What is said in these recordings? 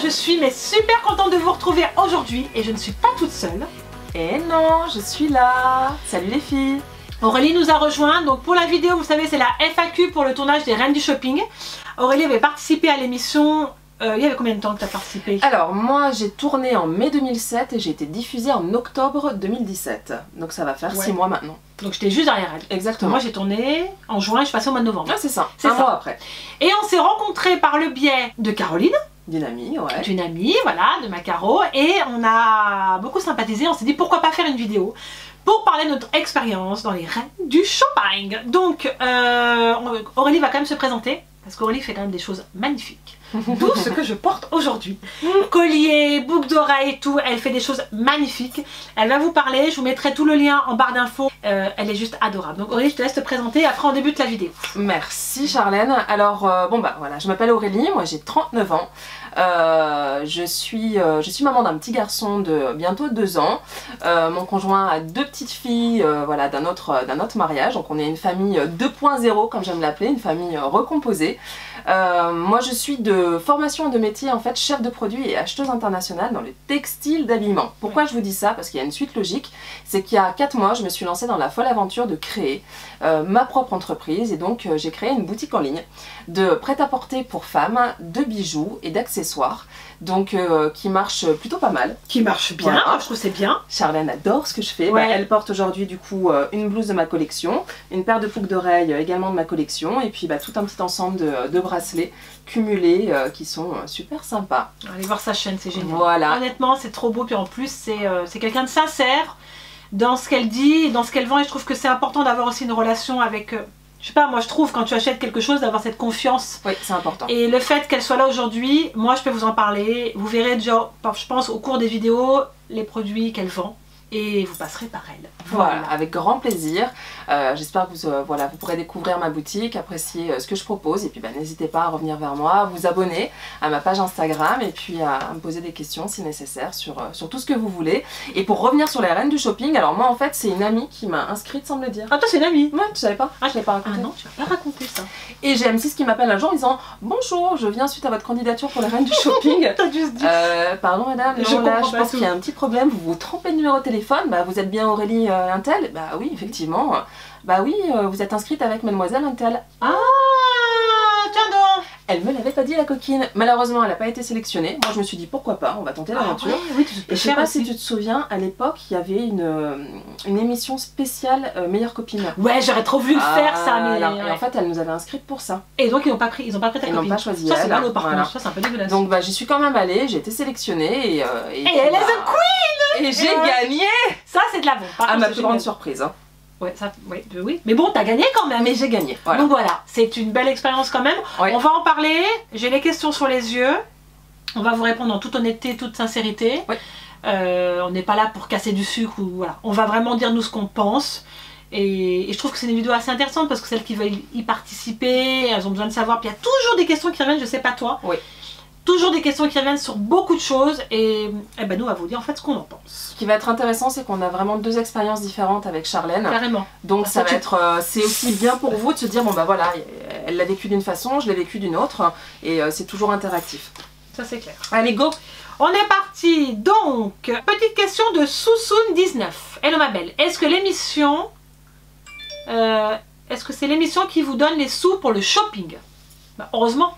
je suis super contente de vous retrouver aujourd'hui et je ne suis pas toute seule. Et non, je suis là. Salut les filles. Aurélie nous a rejoint, donc pour la vidéo, vous savez, c'est la FAQ pour le tournage des Reines du Shopping. Aurélie avait participé à l'émission. Il y avait combien de temps que tu as participé? Alors moi j'ai tourné en mai 2007 et j'ai été diffusée en octobre 2017. Donc ça va faire 6 mois maintenant. Donc j'étais juste derrière elle. Exactement. Moi j'ai tourné en juin et je suis passée au mois de novembre. Ah c'est ça, un mois après. Et on s'est rencontrés par le biais de Caroline. D'une amie, ouais. D'une amie, voilà, de ma Caro. Et on a beaucoup sympathisé, on s'est dit pourquoi pas faire une vidéo pour parler de notre expérience dans les Reines du Shopping. Donc Aurélie va quand même se présenter. Parce qu'Aurélie fait quand même des choses magnifiques. D'où ce que je porte aujourd'hui. Collier, boucle d'oreille et tout, elle fait des choses magnifiques. Elle va vous parler, je vous mettrai tout le lien en barre d'infos. Elle est juste adorable. Donc Aurélie, je te laisse te présenter et après on débute la vidéo. Merci Charlène. Alors bon bah voilà, je m'appelle Aurélie, moi j'ai 39 ans. Je suis maman d'un petit garçon de bientôt 2 ans. Mon conjoint a 2 petites filles voilà, d'un autre mariage. Donc on est une famille 2.0 comme j'aime l'appeler, une famille recomposée. Moi je suis de formation et de métier en fait chef de produit et acheteuse internationale dans le textile d'habillement. Pourquoi je vous dis ça? Parce qu'il y a une suite logique, c'est qu'il y a 4 mois je me suis lancée dans la folle aventure de créer ma propre entreprise et donc j'ai créé une boutique en ligne de prêt-à-porter pour femmes, de bijoux et d'accessoires, donc qui marche plutôt pas mal. Qui marche bien, voilà. Je trouve c'est bien. Charlène adore ce que je fais. Ouais. Bah, elle porte aujourd'hui du coup une blouse de ma collection, une paire de boucles d'oreilles également de ma collection et puis bah, tout un petit ensemble de bracelets cumulés qui sont super sympas. Allez voir sa chaîne, c'est génial. Voilà. Honnêtement c'est trop beau, puis en plus c'est quelqu'un de sincère dans ce qu'elle dit, dans ce qu'elle vend, et je trouve que c'est important d'avoir aussi une relation avec... je sais pas, moi je trouve quand tu achètes quelque chose d'avoir cette confiance. Oui, c'est important. Et le fait qu'elle soit là aujourd'hui, moi je peux vous en parler. Vous verrez déjà, je pense, au cours des vidéos, les produits qu'elle vend. Et vous passerez par elle. Voilà, avec grand plaisir. J'espère que vous pourrez découvrir ma boutique, apprécier ce que je propose. Et puis bah, n'hésitez pas à revenir vers moi, à vous abonner à ma page Instagram et puis à me poser des questions si nécessaire sur tout ce que vous voulez. Et pour revenir sur les Reines du Shopping, alors moi en fait c'est une amie qui m'a inscrite sans me le dire. Ah toi c'est une amie? Ouais, tu savais pas? Ah je l'ai pas raconté. Ah non, tu vas pas raconter ça. Et j'ai M6 qui m'appelle un jour en disant bonjour, je viens suite à votre candidature pour les Reines du Shopping. T'as juste dit. Pardon madame, non, là, je pense qu'il y a un petit problème, vous vous trompez de numéro de téléphone, bah vous êtes bien Aurélie Intel? Bah oui effectivement, bah oui vous êtes inscrite avec mademoiselle Intel. Ah tiens donc. Elle me l'avait pas dit la coquine, malheureusement elle n'a pas été sélectionnée, moi je me suis dit pourquoi pas, on va tenter l'aventure. Oui, et je sais pas si tu te souviens, à l'époque il y avait une émission spéciale Meilleure Copine. Ouais j'aurais trop voulu le faire ça, mais... Et en fait elle nous avait inscrite pour ça. Et donc ils n'ont pas pris ta copine. Ils n'ont pas choisi ça, elle. C'est mal par voilà. contre, ça c'est un peu dégueulasse. Donc bah j'y suis quand même allée, j'ai été sélectionnée et elle est the queen. Et j'ai gagné. Ça c'est de la bombe. À ma plus grande surprise. Hein. Ouais, ça, oui. Mais bon, t'as gagné quand même. Mais j'ai gagné. Voilà. Donc voilà, c'est une belle expérience quand même. Ouais. On va en parler. J'ai les questions sur les yeux. On va vous répondre en toute honnêteté, toute sincérité. Ouais. On n'est pas là pour casser du sucre ou voilà. On va vraiment dire nous ce qu'on pense. Et je trouve que c'est une vidéo assez intéressante parce que celles qui veulent y participer, elles ont besoin de savoir. Puis il y a toujours des questions qui reviennent, je sais pas toi. Oui. Toujours des questions qui reviennent sur beaucoup de choses et ben nous on va vous dire en fait ce qu'on en pense. Ce qui va être intéressant c'est qu'on a vraiment 2 expériences différentes avec Charlène. Carrément. Donc ça va être, c'est aussi bien pour vous de se dire bon bah voilà, elle l'a vécu d'une façon, je l'ai vécu d'une autre et c'est toujours interactif. Ça c'est clair. Allez go. On est parti. Donc, petite question de Sousoun19. Hello ma belle, est-ce que l'émission... est-ce que c'est l'émission qui vous donne les sous pour le shopping? Bah, heureusement.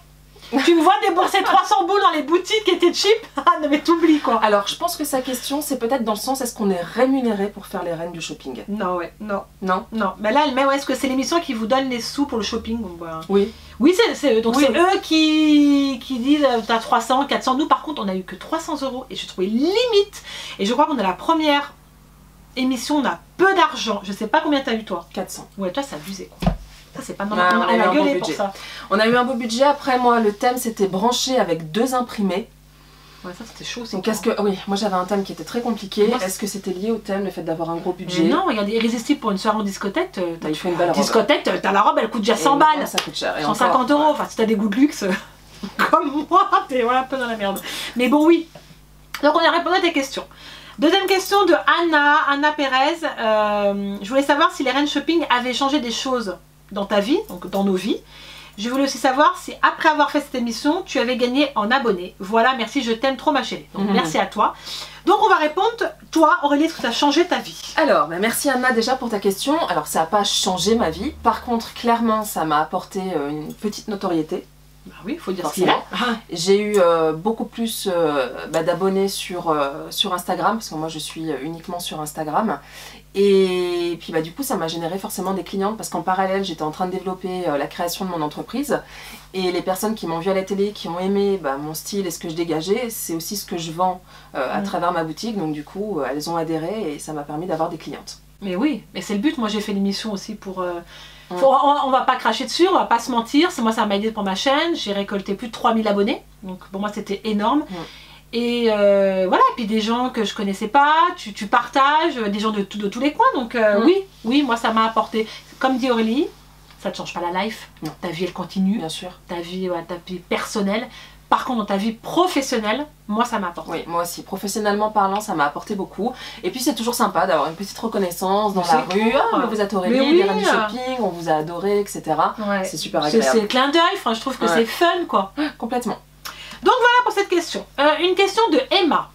Tu me vois débourser 300 boules dans les boutiques qui étaient cheap? Ah non mais t'oublies quoi. Alors je pense que sa question c'est peut-être dans le sens est-ce qu'on est rémunéré pour faire les Reines du Shopping? Non ouais, non. Non? Non, mais là elle met ouais, est-ce que c'est l'émission qui vous donne les sous pour le shopping? Bon, bah... Oui. Oui c'est eux, donc oui. C'est eux qui disent t'as 300, 400, nous par contre on a eu que 300 € et je trouvais limite. Et je crois qu'on est la première émission, on a peu d'argent, je sais pas combien t'as eu toi? 400. Ouais toi c'est abusé quoi. Ça c'est pas normal, on a gueulé pour ça. On a eu un beau budget, après moi le thème c'était branché avec 2 imprimés. Ouais ça c'était chaud. Donc est-ce que, oui, moi j'avais un thème qui était très compliqué, est-ce que c'était lié au thème, le fait d'avoir un gros budget? Non, regarde, irrésistible pour une soirée en discothèque, il faut une belle robe. Discothèque, t'as la robe elle coûte déjà 100 balles. Ça coûte cher. 150 €, enfin si t'as des goûts de luxe, comme moi, t'es un peu dans la merde. Mais bon oui, donc on a répondu à tes questions. Deuxième question de Anna Pérez. Je voulais savoir si les Reines Shopping avaient changé des choses dans ta vie, donc dans nos vies. Je voulais aussi savoir si après avoir fait cette émission, tu avais gagné en abonnés. Voilà, merci, je t'aime trop ma chérie. Donc merci à toi. Donc on va répondre, toi Aurélie, est-ce que ça a changé ta vie? Alors, bah merci Anna déjà pour ta question. Alors ça n'a pas changé ma vie. Par contre, clairement, ça m'a apporté une petite notoriété. Bah oui, il faut dire ce qu'il est. J'ai eu beaucoup plus d'abonnés sur Instagram, parce que moi je suis uniquement sur Instagram. Et puis du coup ça m'a généré forcément des clientes, parce qu'en parallèle j'étais en train de développer la création de mon entreprise. Et les personnes qui m'ont vu à la télé, qui ont aimé mon style et ce que je dégageais, c'est aussi ce que je vends à travers ma boutique. Donc du coup elles ont adhéré et ça m'a permis d'avoir des clientes. Mais oui, mais c'est le but. Moi j'ai fait l'émission aussi pour... on va pas cracher dessus, on va pas se mentir. Moi ça m'a aidé pour ma chaîne. J'ai récolté plus de 3000 abonnés. Donc pour moi c'était énorme. Et voilà, et puis des gens que je connaissais pas, tu partages, des gens de tous les coins. Donc oui, moi ça m'a apporté. Comme dit Aurélie, ça ne change pas la life. Non. Ta vie elle continue. Bien sûr. Ta vie personnelle. Par contre, dans ta vie professionnelle, moi ça m'a apporté. Oui, moi aussi. Professionnellement parlant, ça m'a apporté beaucoup. Et puis c'est toujours sympa d'avoir une petite reconnaissance dans la rue. Ah, vous êtes Aurélie, des reines du shopping, on vous a adoré, etc. Ouais. C'est super agréable. C'est le clin d'œil, enfin, je trouve que c'est fun, quoi. Complètement. Donc voilà pour cette question. Une question de Emma.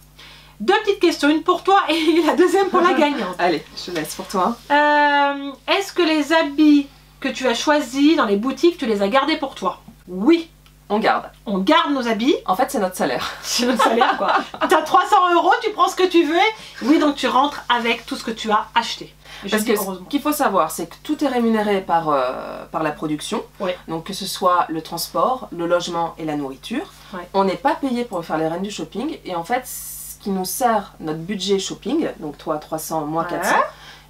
Deux petites questions, une pour toi et la deuxième pour la gagnante. Allez, je laisse pour toi. Est-ce que les habits que tu as choisis dans les boutiques, tu les as gardés pour toi? Oui. On garde. On garde nos habits. En fait, c'est notre salaire. C'est notre salaire, quoi. Tu as 300 €, tu prends ce que tu veux. Oui, donc tu rentres avec tout ce que tu as acheté. Parce que ce qu'il faut savoir, c'est que tout est rémunéré par la production. Ouais. Donc que ce soit le transport, le logement et la nourriture. Ouais. On n'est pas payé pour faire les reines du shopping. Et en fait, ce qui nous sert notre budget shopping, donc toi 300, moi 400,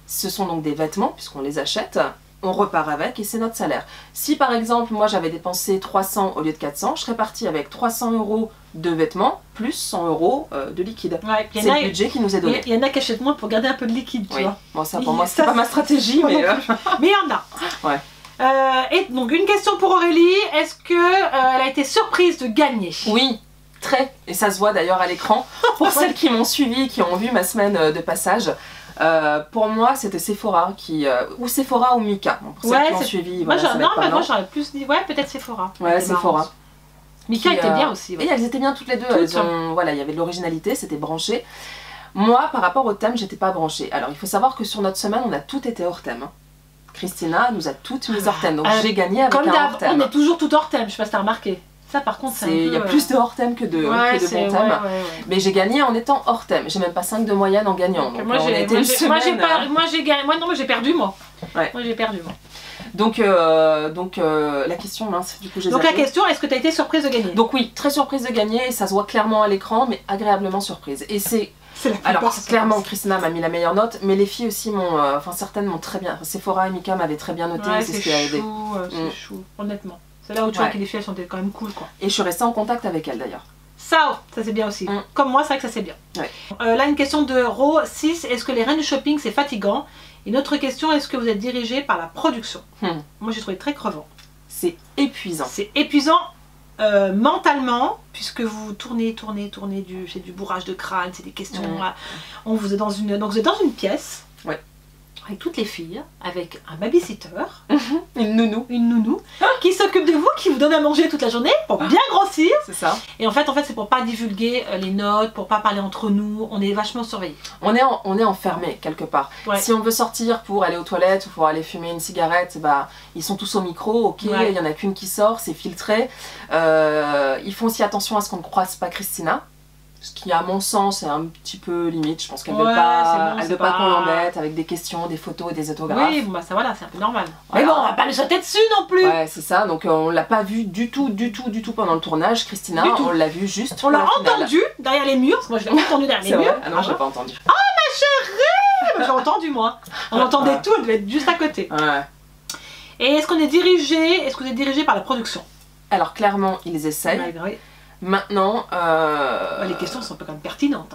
ce sont donc des vêtements puisqu'on les achète. On repart avec et c'est notre salaire. Si par exemple moi j'avais dépensé 300 au lieu de 400, je serais partie avec 300 € de vêtements plus 100 € de liquide. Ouais, c'est le budget qui nous est donné. Il y en a qui achètent moins pour garder un peu de liquide, tu vois. Bon, ça pour moi c'est pas ma stratégie, mais mais il y en a. Ouais. Et donc une question pour Aurélie, est-ce que elle a été surprise de gagner? Oui. Très, et ça se voit d'ailleurs à l'écran pour celles qui m'ont suivi, qui ont vu ma semaine de passage. Pour moi c'était Sephora ou Sephora ou Mika. Bon, pour celles qui ont suivi, moi j'aurais plus dit peut-être Sephora. Ouais, Sephora. Mika était bien aussi. Et elles étaient bien toutes les deux. Voilà, il y avait de l'originalité, c'était branché. Moi par rapport au thème j'étais pas branchée. Alors il faut savoir que sur notre semaine on a tout été hors thème. Christina nous a toutes mis hors thème, donc j'ai gagné avec un hors thème. On est toujours tout hors thème, je sais pas si t'as remarqué. Ça par contre c'est il y a plus de hors thème que de bon thème. Mais j'ai gagné en étant hors thème. J'ai même pas 5 de moyenne en gagnant. Donc moi j'ai perdu moi. Ouais. Moi j'ai perdu moi. Donc la question mince du coup j'ai donc la question, est-ce que tu as été surprise de gagner? Donc oui, très surprise de gagner, ça se voit clairement à l'écran mais agréablement surprise. Et c'est alors clairement Christina m'a mis la meilleure note, mais les filles aussi m'ont certaines m'ont très bien. Sephora et Mika m'avaient très bien noté, c'est ce qui a aidé. C'est chou, honnêtement. C'est là où tu vois que les filles elles sont quand même cool quoi. Et je suis restée en contact avec elles d'ailleurs. Ça c'est bien aussi. Comme moi, c'est vrai que ça c'est bien. Ouais. Là une question de Ro 6, est-ce que les reines du shopping c'est fatigant? Une autre question, est-ce que vous êtes dirigé par la production? Moi j'ai trouvé très crevant. C'est épuisant. C'est épuisant mentalement, puisque vous tournez, c'est du bourrage de crâne, c'est des questions. On vous est dans une pièce. Avec toutes les filles, avec un babysitter, une nounou, qui s'occupe de vous, qui vous donne à manger toute la journée pour bien grossir. C'est ça. Et en fait c'est pour pas divulguer les notes, pour pas parler entre nous, on est vachement surveillés. On est enfermé quelque part. Ouais. Si on veut sortir pour aller aux toilettes ou pour aller fumer une cigarette, ils sont tous au micro, ok, il y en a qu'une qui sort, c'est filtré. Ils font aussi attention à ce qu'on ne croise pas Christina. Ce qui à mon sens est un petit peu limite, je pense qu'elle ne veut pas qu'on l'embête avec des questions, des photos et des autographes. Oui, ça voilà, c'est un peu normal. Mais bon, on va pas le sauter dessus non plus. Ouais, c'est ça, donc on l'a pas vu du tout pendant le tournage, Christina, on l'a vu juste on l'a entendu derrière les murs, parce que moi je l'ai entendu derrière les murs. Ah non, je l'ai pas entendu. Ah ma chérie, j'ai entendu moi. On entendait tout, elle devait être juste à côté. Ouais. Et est-ce que vous êtes dirigé par la production? Alors clairement, ils essayent. Maintenant, les questions sont quand même pertinentes.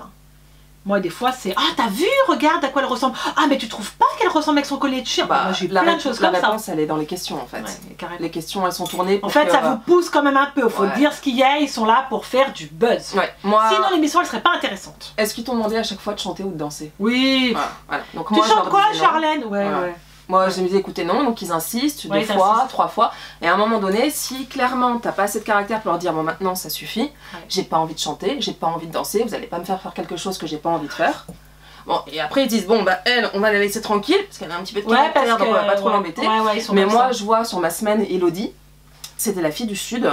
Moi, des fois, c'est ah, t'as vu, regarde à quoi elle ressemble. Ah, mais tu trouves pas qu'elle ressemble avec son collier de chien? Moi, j'ai plein de choses comme ça. La réponse, elle est dans les questions en fait. Les questions, elles sont tournées. En fait, ça vous pousse quand même un peu. Faut dire ce qu'il y a. Ils sont là pour faire du buzz. Sinon, l'émission, elle serait pas intéressante. Est-ce qu'ils t'ont demandé à chaque fois de chanter ou de danser? Oui. Voilà. Donc, tu chantes quoi, Charlène? Ouais. Moi j'ai dit écoutez non, donc ils insistent Ouais, 2 fois, 3 fois, et à un moment donné, si clairement t'as pas assez de caractère pour leur dire bon maintenant ça suffit, j'ai pas envie de chanter, j'ai pas envie de danser, vous allez pas me faire faire quelque chose que j'ai pas envie de faire. Bon, et après ils disent bon bah elle, on va la laisser tranquille, parce qu'elle a un petit peu de caractère, donc on va pas trop l'embêter. Mais moi je vois sur ma semaine Elodie, c'était la fille du Sud,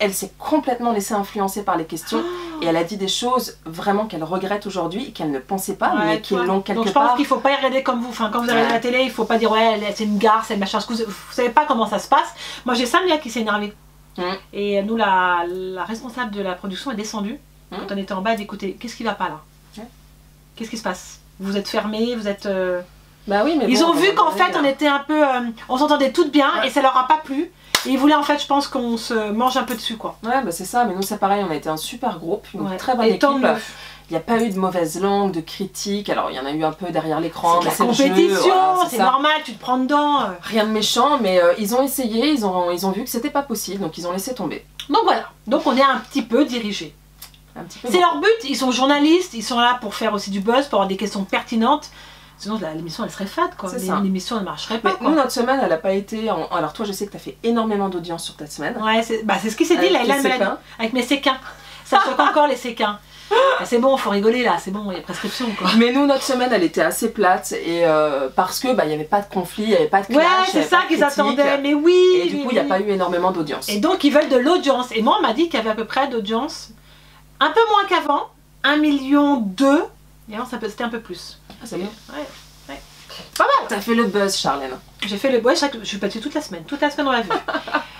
elle s'est complètement laissée influencer par les questions et elle a dit des choses vraiment qu'elle regrette aujourd'hui et qu'elle ne pensait pas, mais qui l'ont quelque part. Donc je pense qu'il faut pas y regarder comme vous. Enfin, quand vous regardez la télé, il faut pas dire ouais, c'est une gare, c'est le machin. Vous savez pas comment ça se passe. Moi j'ai Samia qui s'est énervée. Et nous, la responsable de la production est descendue. Quand on était en bas, elle dit écoutez, qu'est-ce qui va pas là? Qu'est-ce qui se passe? Vous êtes fermés, vous êtes. Bah oui, mais ils ont vu qu'en fait on était un peu. On s'entendait toutes bien et ça leur a pas plu. Et ils voulaient en fait, je pense qu'on se mange un peu dessus quoi. Ouais, bah c'est ça, mais nous c'est pareil, on a été un super groupe, une très bonne équipe. Il n'y a pas eu de mauvaise langue, de critiques, alors il y en a eu un peu derrière l'écran. C'est la compétition, voilà, c'est normal, tu te prends dedans. Rien de méchant, mais ils ont essayé, ils ont vu que c'était pas possible, donc ils ont laissé tomber. Donc voilà, donc on est un petit peu dirigés. C'est leur but, ils sont journalistes, ils sont là pour faire aussi du buzz, pour avoir des questions pertinentes. Sinon l'émission elle serait fade quoi, l'émission elle marcherait pas. Mais nous notre semaine elle a pas été en... Alors toi je sais que tu as fait énormément d'audience sur ta semaine. Ouais c'est ce qui s'est dit là, avec mes séquins. Ça choque encore les séquins. C'est bon, faut rigoler là, c'est bon, il y a prescription quoi. Mais nous notre semaine elle était assez plate et parce que bah il y avait pas de conflit, il y avait pas de clash. Ouais c'est ça qu'ils attendaient, mais oui. Et du coup il n'y a pas eu énormément d'audience. Et donc ils veulent de l'audience. Et moi on m'a dit qu'il y avait à peu près d'audience, un peu moins qu'avant, 1,2 million. Et avant c'était un peu plus. Ah c'est bien. Ouais. Pas mal. T'as fait le buzz Charlène. J'ai fait le buzz, je suis pas dessus toute la semaine on l'a vu.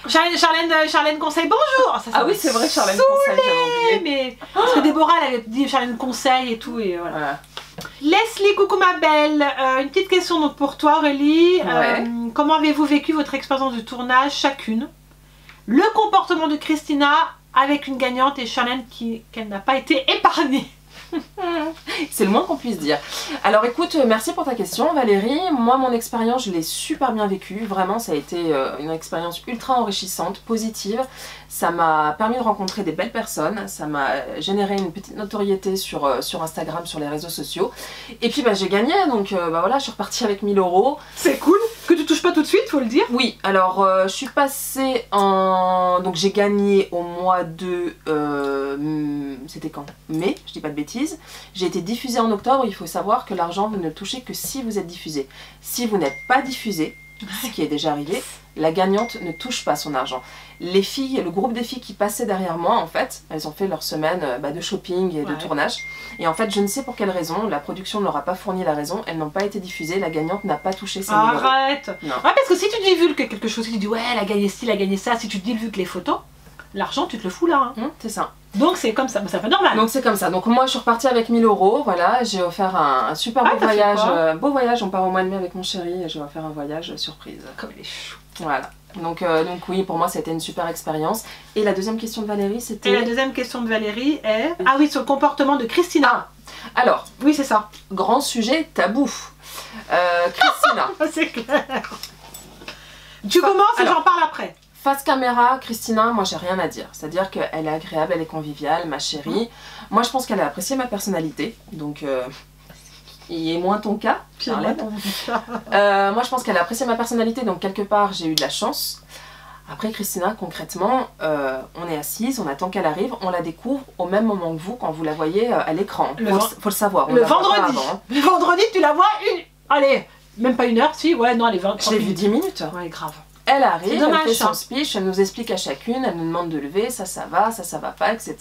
Charlène conseille bonjour. Ça, oui c'est vrai Charlène conseille, j'avais oublié. Mais parce que Déborah elle avait dit Charlène conseille et tout et voilà. Leslie, coucou ma belle, une petite question donc pour toi Aurélie. Comment avez-vous vécu votre expérience de tournage chacune? Le comportement de Christina avec une gagnante et Charlène qu'elle n'a pas été épargnée. C'est le moins qu'on puisse dire. Alors écoute, merci pour ta question Valérie. Moi mon expérience je l'ai super bien vécue. Vraiment ça a été une expérience ultra enrichissante, positive. Ça m'a permis de rencontrer des belles personnes. Ça m'a généré une petite notoriété sur Instagram, sur les réseaux sociaux. Et puis bah, j'ai gagné donc bah, voilà, je suis repartie avec 1 000 €. C'est cool que tu touches pas tout de suite, faut le dire. Oui, alors je suis passée en... Donc j'ai gagné au mois de... C'était quand? Mai, je dis pas de bêtises. J'ai été diffusée en octobre, il faut savoir que l'argent vous ne le touchez que si vous êtes diffusé. Si vous n'êtes pas diffusé, ce qui est déjà arrivé, la gagnante ne touche pas son argent. Les filles, le groupe des filles qui passaient derrière moi, en fait, elles ont fait leur semaine de shopping et de tournage. Et en fait, je ne sais pour quelle raison, la production ne leur a pas fourni la raison, elles n'ont pas été diffusées, la gagnante n'a pas touché ses 1 000 €. Arrête. Non. Ouais, parce que si tu divulgues quelque chose, si tu dis ouais, elle a gagné ci, elle a gagné ça, si tu divulgues les photos, l'argent tu te le fous là. Hein. C'est ça. Donc c'est comme ça, ça fait normal. Donc c'est comme ça. Donc moi je suis repartie avec 1 000 €, voilà, j'ai offert un super beau voyage, on part au mois de mai avec mon chéri et je vais faire un voyage surprise. Comme les choux. Voilà. Donc oui, pour moi c'était une super expérience. Et la deuxième question de Valérie c'était... Et la deuxième question de Valérie est... Ah oui, sur le comportement de Christina. Alors, oui c'est ça. Grand sujet tabou. Christina. C'est clair. Tu commences et j'en parle après. Face caméra, Christina, moi j'ai rien à dire. C'est-à-dire qu'elle est agréable, elle est conviviale, ma chérie. Moi je pense qu'elle a apprécié ma personnalité. Donc, il est moins ton cas, Charlotte. Moi je pense qu'elle a apprécié ma personnalité, donc quelque part j'ai eu de la chance. Après Christina, concrètement, on est assise, on attend qu'elle arrive, on la découvre au même moment que vous quand vous la voyez à l'écran. Faut le savoir. Le vendredi. Le vendredi, tu la vois allez, même pas 1 heure, si, ouais, non, elle est 20. Je l'ai vue 10 minutes. Ouais, grave. Elle arrive, elle fait son speech, elle nous explique à chacune, elle nous demande de lever, ça va pas, etc.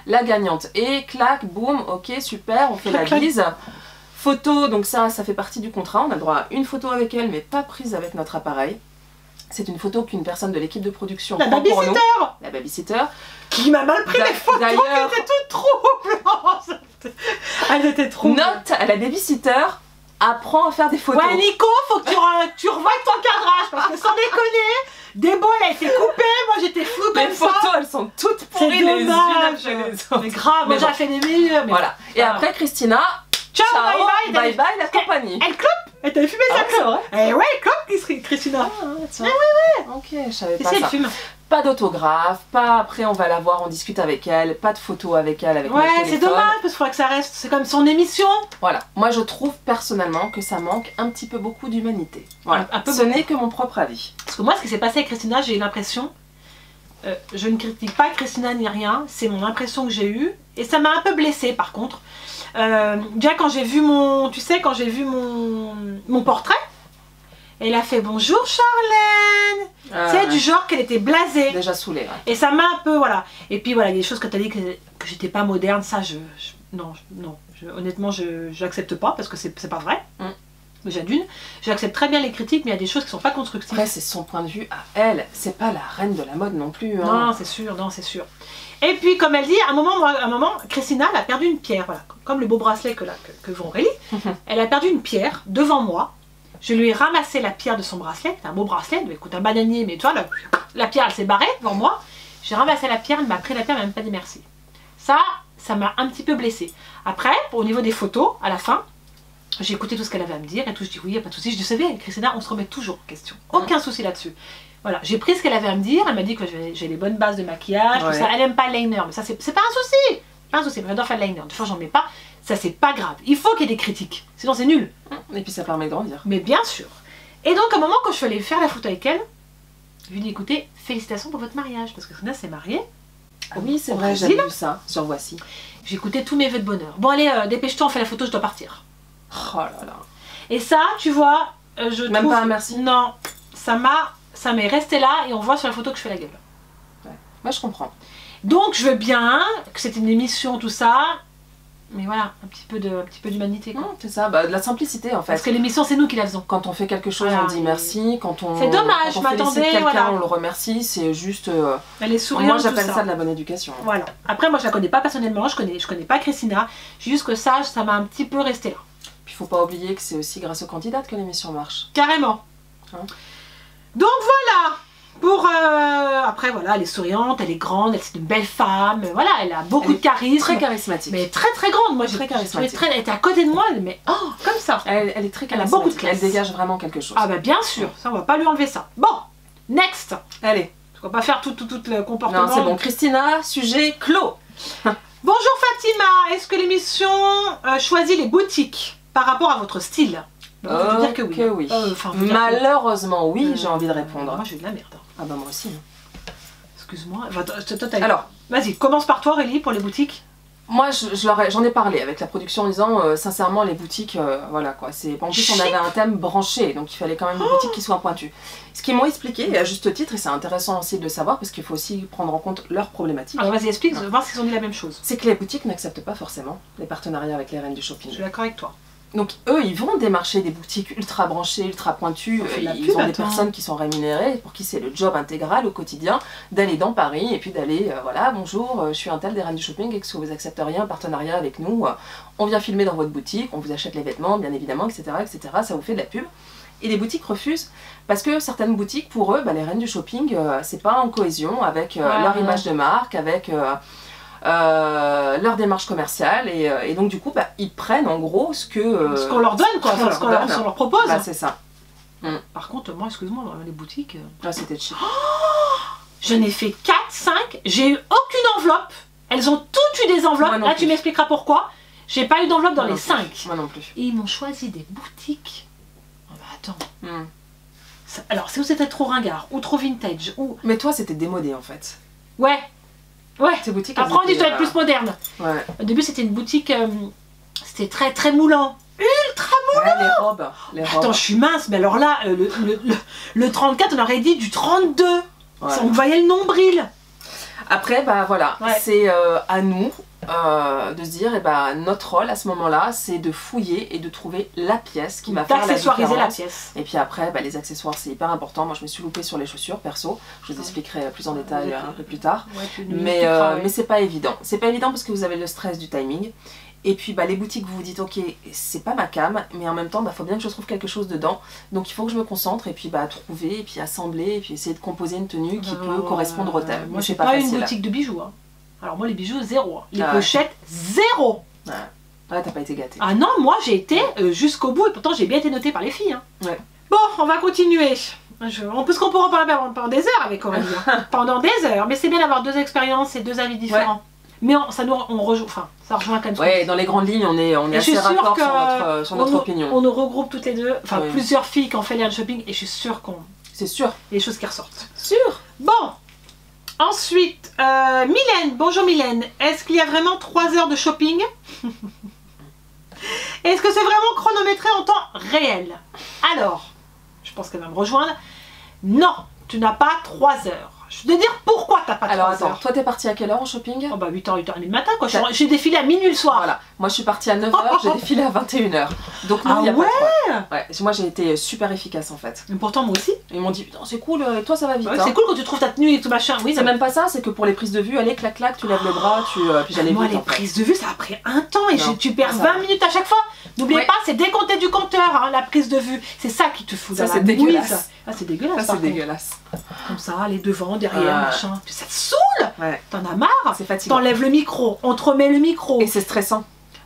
La gagnante et clac, boum, ok, super, on fait la bise. Photo, donc ça fait partie du contrat, on a le droit à une photo avec elle, mais pas prise avec notre appareil. C'est une photo qu'une personne de l'équipe de production prend pour nous. La babysitter. Qui m'a mal pris les photos, elles étaient toutes troublantes. Elles étaient troublantes. Note à la babysitter. Apprends à faire des photos. Ouais Nico, faut que tu revoies ton cadrage parce que sans déconner, Débo elle a été coupée, moi j'étais floue comme ça. Les photos elles sont toutes pourries les unes après les autres. Mais grave, moi j'ai fait des meilleurs. Voilà. Et après Christina, ciao, bye bye la compagnie. Elle clope. Elle t'avait fumé sa clope. Eh ouais, elle clope Christina. Ah, tiens. Ouais. Ok, je savais pas ça. Elle fume. Pas d'autographe, pas après on va la voir, on discute avec elle, pas de photos avec elle, avec Ouais, notre c'est téléphone. dommage parce qu'il faudrait que ça reste, c'est comme son émission. Voilà, moi je trouve personnellement que ça manque un petit peu beaucoup d'humanité. Voilà, Un peu ce n'est que mon propre avis. Parce que moi, ce qui s'est passé avec Christina, j'ai eu l'impression, je ne critique pas Christina ni rien, c'est mon impression que j'ai eue, et ça m'a un peu blessée par contre. Déjà quand j'ai vu mon, tu sais, quand j'ai vu mon portrait, elle a fait bonjour Charlène, tu sais, du genre qu'elle était blasée. Déjà saoulée, ouais. Et ça m'a un peu, voilà. Et puis voilà, il y a des choses que tu as dit que j'étais pas moderne, ça non, honnêtement j'accepte pas parce que c'est pas vrai. Déjà d'une, j'accepte très bien les critiques, mais il y a des choses qui sont pas constructives. Après c'est son point de vue à elle, c'est pas la reine de la mode non plus. Hein. Non, c'est sûr, non, c'est sûr. Et puis comme elle dit, à un moment, Christina elle a perdu une pierre, voilà, comme le beau bracelet que veut Aurélie, elle a perdu une pierre devant moi. Je lui ai ramassé la pierre de son bracelet, c'est un beau bracelet, il coûte un bananier, mais tu vois, la pierre elle s'est barrée devant moi. J'ai ramassé la pierre, elle m'a pris la pierre, elle m'a même pas dit merci. Ça m'a un petit peu blessée. Après, au niveau des photos, à la fin, j'ai écouté tout ce qu'elle avait à me dire et tout, je dis oui, il n'y a pas de souci. Je dis, vous savez, Christina, on se remet toujours en question. Aucun souci là-dessus. Voilà, j'ai pris ce qu'elle avait à me dire, elle m'a dit que j'ai les bonnes bases de maquillage, tout ça. Elle aime pas le liner, mais ça c'est pas un souci. Pas un souci, j'adore faire le liner. Des fois j'en mets pas, ça c'est pas grave. Il faut qu'il y ait des critiques, sinon c'est nul. Et puis ça permet de grandir. Mais bien sûr. Et donc à un moment quand je suis allée faire la photo avec elle, je lui ai dit écoutez, félicitations pour votre mariage, parce que Christina s'est mariée. Ah oui, c'est vrai, j'avais vu ça sur Voici. J'ai écouté tous mes vœux de bonheur. Bon allez, dépêche-toi, on fait la photo, je dois partir. Oh là là. Et ça, tu vois, je Même trouve... pas un merci. Non, ça m'est resté là et on voit sur la photo que je fais la gueule. Ouais. Moi je comprends. Donc je veux bien que c'est une émission, tout ça, mais voilà, un petit peu d'humanité. C'est ça, bah, de la simplicité en fait. Parce que l'émission, c'est nous qui la faisons. Quand on fait quelque chose, Voilà, on dit merci. Quand on, c'est dommage, quand on je m'attendais, félicite quelqu'un, voilà. on le remercie. C'est juste. Elle est souriante, moi j'appelle tout ça de la bonne éducation. Voilà. Après, moi je la connais pas personnellement, je connais pas Christina. Juste que ça m'a un petit peu resté là. Puis il faut pas oublier que c'est aussi grâce aux candidates que l'émission marche. Carrément. Hein. Donc voilà. Pour après voilà, elle est souriante, elle est grande, c'est une belle femme, voilà, elle a beaucoup de charisme. Très charismatique. Mais très très grande, moi Très charismatique. elle était à côté de moi, mais oh, comme ça. Elle est très Elle a charismatique. beaucoup de classe. Elle dégage vraiment quelque chose. Ah bah bien sûr, ça on va pas lui enlever ça. Bon, next. Allez. On va pas faire tout le comportement. Non, c'est bon. Christina, sujet clos. Bonjour Fatima, est-ce que l'émission choisit les boutiques par rapport à votre style? Je peux dire que oui. Malheureusement, oui, j'ai envie de répondre. Moi j'ai de la merde. Ah bah moi aussi. Excuse-moi. Alors, vas-y, commence par toi Aurélie pour les boutiques. Moi, j'en ai parlé avec la production en disant, sincèrement, les boutiques, voilà quoi. En plus, on avait un thème branché, donc il fallait quand même des boutiques qui soient pointues. Ce qu'ils m'ont expliqué, et à juste titre, et c'est intéressant aussi de le savoir, parce qu'il faut aussi prendre en compte leurs problématiques. Alors vas-y, explique, voir s'ils ont dit la même chose. C'est que les boutiques n'acceptent pas forcément les partenariats avec les reines du shopping. Je suis d'accord avec toi. Donc eux, ils vont démarcher des boutiques ultra branchées, ultra pointues. Ils ont des personnes qui sont rémunérées, pour qui c'est le job intégral au quotidien, d'aller dans Paris et puis d'aller, voilà, bonjour, je suis un tel des reines du shopping, est-ce que vous accepteriez un partenariat avec nous? On vient filmer dans votre boutique, on vous achète les vêtements, bien évidemment, etc., etc. Ça vous fait de la pub. Et les boutiques refusent, parce que certaines boutiques, pour eux, les reines du shopping, c'est pas en cohésion avec leur image de marque, avec... leur démarche commerciale et donc du coup ils prennent en gros ce qu'on leur donne quoi, ce qu'on leur propose. C'est ça. Par contre moi excuse-moi dans les boutiques c'était cheap. Je n'ai fait 4, 5, j'ai eu aucune enveloppe, elles ont toutes eu des enveloppes, là tu m'expliqueras pourquoi. J'ai pas eu d'enveloppe dans les 5. Moi non plus. Et ils m'ont choisi des boutiques. Oh bah attends. Alors si vous êtes trop ringard ou trop vintage ou... Mais toi c'était démodé en fait. Ouais. Ces boutiques, après on dit que tu dois être plus moderne. Ouais. Au début c'était une boutique, c'était très très moulant. Ultra moulant. Ouais, les robes. Attends, je suis mince, mais alors là, le 34, on aurait dit du 32. Ouais. On voyait le nombril. Après, voilà, c'est à nous de se dire, notre rôle à ce moment-là, c'est de fouiller et de trouver la pièce qui va faire la différence. D'accessoiriser la pièce. Et puis après, les accessoires, c'est hyper important. Moi, je me suis loupée sur les chaussures, perso. Je vous expliquerai plus en détail un peu plus tard. Ouais, mais c'est pas évident. C'est pas évident parce que vous avez le stress du timing. Et puis les boutiques, vous vous dites, ok, c'est pas ma cam, mais en même temps, faut bien que je trouve quelque chose dedans. Donc il faut que je me concentre et puis trouver, et puis assembler, et puis essayer de composer une tenue qui peut correspondre au thème. Moi, j'ai pas une boutique de bijoux. Hein. Alors moi, les bijoux, 0. Les pochettes, 0. Ouais, t'as pas été gâtée. Ah non, moi, j'ai été jusqu'au bout, et pourtant, j'ai bien été notée par les filles. Hein. Ouais. Bon, on va continuer. Parce qu'on pourra en parler pendant des heures avec Aurélie. Pendant des heures. Mais c'est bien d'avoir deux expériences et deux avis différents. Mais ça rejoint quand même. Ouais, dans les grandes lignes, on est assez raccord sur notre opinion. On nous regroupe toutes les deux, enfin plusieurs filles qui ont fait le shopping, et je suis sûre qu'on... C'est sûr. Il y a des choses qui ressortent. Sûr. Bon. Ensuite, Mylène. Bonjour Mylène. Est-ce qu'il y a vraiment 3 heures de shopping? Est-ce que c'est vraiment chronométré en temps réel? Alors, je pense qu'elle va me rejoindre. Non, tu n'as pas 3 heures. Je vais te dire pourquoi t'as pas 3 heures. Alors attends, toi t'es partie à quelle heure en shopping? Oh bah 8h, 8h30 le matin quoi. J'ai défilé à minuit le soir. Voilà, moi je suis partie à 9h, j'ai défilé à 21h. Donc non, il n'y a pas de problème. Ouais, moi j'ai été super efficace en fait. Mais pourtant moi aussi. Ils m'ont dit putain c'est cool, toi ça va vite. Ouais, c'est cool quand tu trouves ta tenue et tout machin. Oui, c'est même pas ça, c'est que pour les prises de vue, allez clac clac, tu lèves le bras, puis j'allais vite. Moi les prises de vue ça a pris un temps et tu perds 20 minutes à chaque fois. N'oubliez pas, c'est décompté du compteur hein, la prise de vue. C'est ça qui te fout. Ça c'est dégueulasse. Ah c'est dégueulasse. C'est dégueulasse. Comme ça, les devants, derrière, machin. Ça te saoule. Ouais. T'en as marre. C'est fatigant. T'enlèves le micro, on te remet le micro. Et c'est stressant.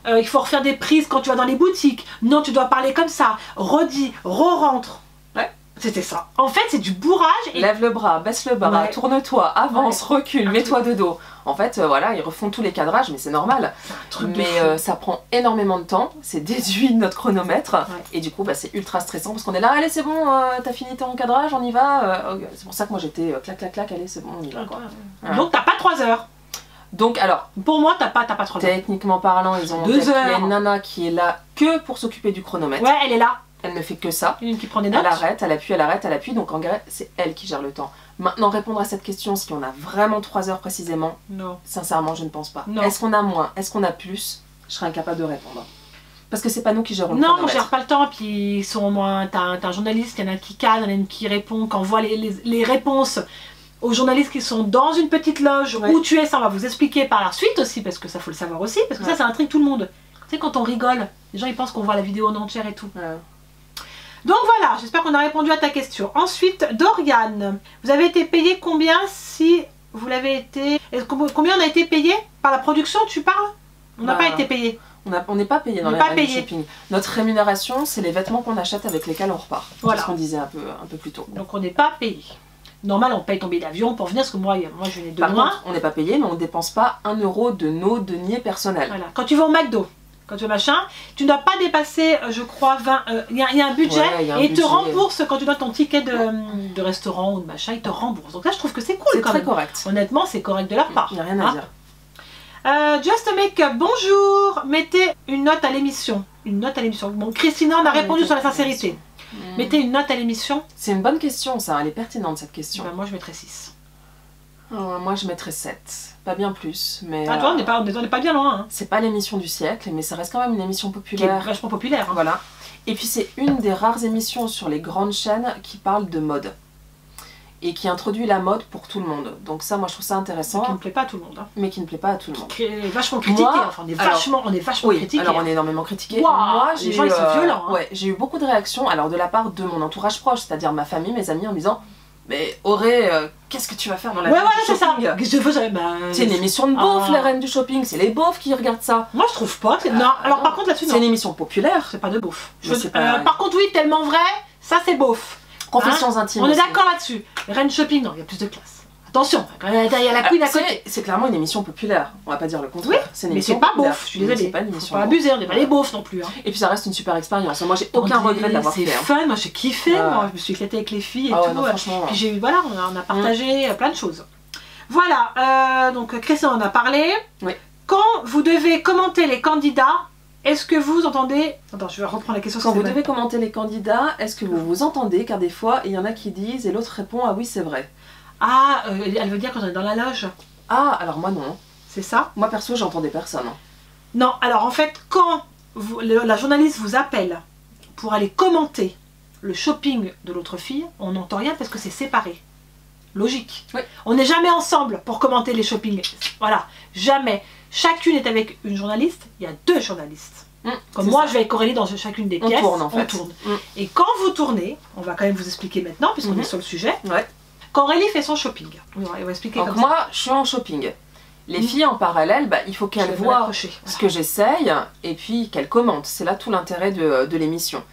Il faut refaire des prises quand tu vas dans les boutiques. Non, tu dois parler comme ça. Redis, re-rentre. Ouais. C'était ça. En fait, c'est du bourrage. Et... Lève le bras, baisse le bras, tourne-toi, avance, recule, mets-toi de dos. En fait, voilà, ils refont tous les cadrages, mais c'est normal. Mais ça prend énormément de temps, c'est déduit de notre chronomètre. Et du coup, bah, c'est ultra stressant parce qu'on est là, allez, c'est bon, t'as fini ton cadrage, on y va. C'est pour ça que moi j'étais clac, clac, clac, allez, c'est bon, on y va. Quoi. Voilà. Donc, t'as pas 3 heures. Donc, alors, pour moi, t'as pas 3 heures. Techniquement parlant, ils ont 2 heures. Il y a une nana qui est là que pour s'occuper du chronomètre. Ouais, elle est là. Elle ne fait que ça. Une qui prend des notes. Elle arrête, elle appuie, elle arrête, elle appuie. Donc en vrai, c'est elle qui gère le temps. Maintenant, répondre à cette question, si on a vraiment 3 heures précisément, non. Sincèrement, je ne pense pas. Est-ce qu'on a moins? Est-ce qu'on a plus? Je serais incapable de répondre. Parce que c'est pas nous qui gérons le chronomètre. Non, on gère pas le temps. Puis ils sont au moins. T'as un journaliste, il y en a qui cadre, il y en a qui répond, qui envoie les réponses aux journalistes qui sont dans une petite loge où tu es. Ça, on va vous expliquer par la suite aussi, parce que ça faut le savoir aussi, parce que ça intrigue tout le monde. Tu sais, quand on rigole, les gens ils pensent qu'on voit la vidéo en entière et tout. Donc voilà, j'espère qu'on a répondu à ta question. Ensuite, Doriane, vous avez été payé combien si vous l'avez été... Combien on a été payé par la production, tu parles? On n'a pas été payé. On n'est pas payé dans les shopping. Notre rémunération, c'est les vêtements qu'on achète avec lesquels on repart. Voilà. C'est ce qu'on disait un peu plus tôt. Donc on n'est pas payé. Normal, on paye ton billet d'avion pour venir, parce que moi je venais de loin. Contre, on n'est pas payé, mais on ne dépense pas 1 euro de nos deniers personnels. Voilà. Quand tu vas au McDo, quand tu vas machin, tu ne dois pas dépasser, je crois, 20... Il y a un budget et ils te remboursent quand tu donnes ton ticket de restaurant ou de machin, ils te remboursent. Donc là, je trouve que c'est cool. C'est très correct. Honnêtement, c'est correct de leur part. Il n'y a rien à dire. Just Make bonjour, mettez une note à l'émission. Une note à l'émission. Bon, Christina, on a répondu sur la sincérité. Mettez une note à l'émission. C'est une bonne question, ça. Elle est pertinente, cette question. Ben, moi, je mettrais 6. Moi, je mettrais 7. Pas bien plus, mais... Ah, toi, on n'est pas bien loin. Hein. C'est pas l'émission du siècle, mais ça reste quand même une émission populaire. Qui est vachement populaire. Hein. Voilà. Et puis, c'est une des rares émissions sur les grandes chaînes qui parle de mode. Et qui introduit la mode pour tout le monde. Donc ça, moi, je trouve ça intéressant. Qui ne plaît pas à tout le monde. Hein. Mais qui ne plaît pas à tout le monde. Qui est vachement critiqué. Enfin, on est vachement critiqué. Alors, on est énormément critiqué. Wow, moi, les gens, ils sont violents. Hein. Ouais, j'ai eu beaucoup de réactions, alors de la part de mon entourage proche, c'est-à-dire ma famille, mes amis, en me disant mais Auré, qu'est-ce que tu vas faire dans la vie du shopping? Qu'est-ce que je fais? C'est une émission de beaufs, les reines du shopping. C'est les beaufs qui regardent ça. Moi, je trouve pas. Non, alors par contre, là-dessus, non. C'est une émission populaire. C'est pas de beauf. Par contre, oui, tellement vrai, ça c'est beauf. Confessions intimes. On est d'accord là-dessus. Reine shopping, non, il y a plus de classe. Attention, il y a la queen à côté. C'est clairement une émission populaire, on va pas dire le contraire. Oui, mais c'est pas beauf, je suis désolée. Faut pas abuser, on n'est pas les beaufs non plus. Hein. Et puis ça reste une super expérience. Moi, j'ai aucun regret de l'avoir fait. C'est fun, moi j'ai kiffé, moi je me suis éclatée avec les filles et tout. Non, franchement, puis j'ai eu, voilà, on a partagé plein de choses. Voilà, donc Christian en a parlé. Oui. Quand vous devez commenter les candidats, est-ce que vous entendez... Attends, je vais reprendre la question. Quand vous devez commenter les candidats, est-ce que vous vous entendez? Car des fois, il y en a qui disent et l'autre répond ah oui, c'est vrai. Ah, elle veut dire quand on est dans la loge. Ah, alors moi non. C'est ça? Moi perso, j'entendais personne. Non, alors en fait, quand la journaliste vous appelle pour aller commenter le shopping de l'autre fille, on n'entend rien parce que c'est séparé. Logique. Oui. On n'est jamais ensemble pour commenter les shoppings. Voilà, jamais. Chacune est avec une journaliste, il y a 2 journalistes. Comme moi, je vais avec Aurélie dans chacune des pièces. On tourne. Et quand vous tournez, on va quand même vous expliquer maintenant, puisqu'on est sur le sujet. Ouais. Quand Aurélie fait son shopping, on va expliquer. Donc moi, je suis en shopping. Les filles en parallèle, bah, il faut qu'elles voient ce que j'essaye et puis qu'elles commentent. C'est là tout l'intérêt de l'émission.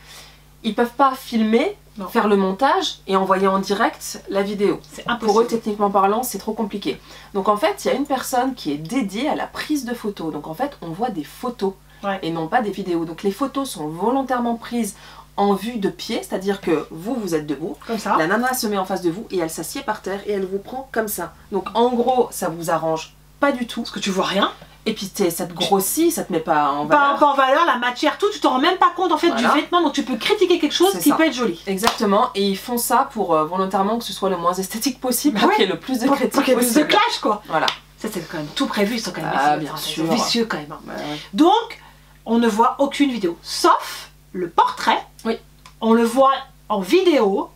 ils peuvent pas filmer, Non. faire le montage et envoyer en direct la vidéo. C'est impossible. Pour eux, techniquement parlant, c'est trop compliqué. Donc en fait, il y a une personne qui est dédiée à la prise de photos. Donc en fait, on voit des photos et non pas des vidéos. Donc les photos sont volontairement prises en vue de pied, c'est-à-dire que vous êtes debout, Comme ça. la nana se met en face de vous et elle s'assied par terre et elle vous prend comme ça. Donc en gros, ça vous arrange pas du tout. Parce que tu vois rien. Et puis ça te grossit, ça te met pas en Pas valeur. en valeur, la matière, tout, tu t'en rends même pas compte en fait Voilà. du vêtement, donc tu peux critiquer quelque chose C'est qui ça. peut être joli. Exactement, et ils font ça pour volontairement que ce soit le moins esthétique possible, Bah pour ouais. qu'il y ait le plus de Pour critiques qu'il y ait plus de possible. clash quoi. Voilà. Ça c'est quand même tout prévu, ils sont quand même Ah, vicieux, bien enfin, ils sûr. sont vicieux quand même. Hein. Ouais, ouais. Donc, on ne voit aucune vidéo, sauf le portrait. Oui. On le voit en vidéo,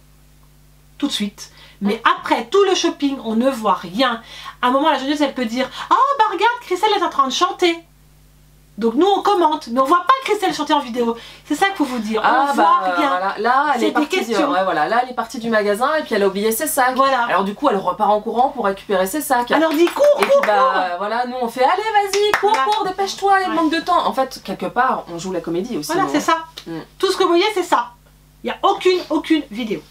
tout de suite. Mais après tout le shopping, on ne voit rien. À un moment, la jeune elle peut dire « Ah, bah regarde, Christelle est en train de chanter ». Donc nous, on commente, mais on voit pas Christelle chanter en vidéo. C'est ça qu'il faut vous dire, on voit rien. Voilà. Là, elle C'est est des partie questions. ouais, voilà. Là, elle est partie du magasin et puis elle a oublié ses sacs. Voilà. Alors du coup, elle repart en courant pour récupérer ses sacs. Alors dis cours, et puis voilà, nous on fait allez vas-y, cours, Voilà. cours, dépêche-toi, il Ouais. manque de temps. En fait, quelque part, on joue la comédie aussi. Voilà, nous, c'est hein. ça. Mm. Tout ce que vous voyez, c'est ça. Il n'y a aucune vidéo.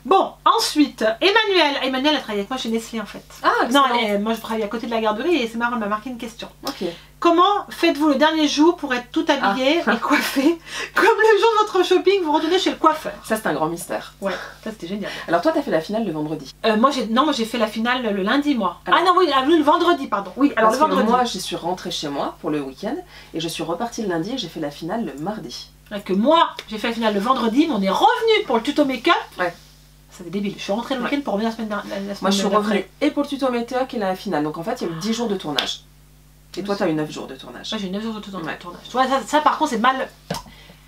Bon, ensuite, Emmanuel a travaillé avec moi chez Nestlé en fait. Ah, Non, excellent. moi je travaille à côté de la garderie et c'est marrant, elle m'a marqué une question. Ok. Comment faites-vous le dernier jour pour être tout habillé et coiffé comme le jour de votre shopping, vous retournez chez le coiffeur? Ça, c'est un grand mystère. Ouais, ça c'était génial. Alors toi, t'as fait la finale le vendredi. Moi j'ai fait la finale le lundi moi. Alors- Ah non oui, le vendredi pardon. Oui, alors Parce le que vendredi. moi, je suis rentrée chez moi pour le week-end et je suis repartie le lundi et j'ai fait la finale le mardi. Que moi j'ai fait la finale le vendredi, mais on est revenu pour le tuto make-up. Ouais. C'était débile. Je suis rentrée le week-end pour revenir la semaine dernière. Moi, je suis revenue et pour le tuto météo et la finale. Donc en fait, il y a eu 10 jours de tournage. Et toi, t'as eu 9 jours de tournage. Moi j'ai 9 jours de tournage. Ouais. Tu vois, ça par contre c'est mal.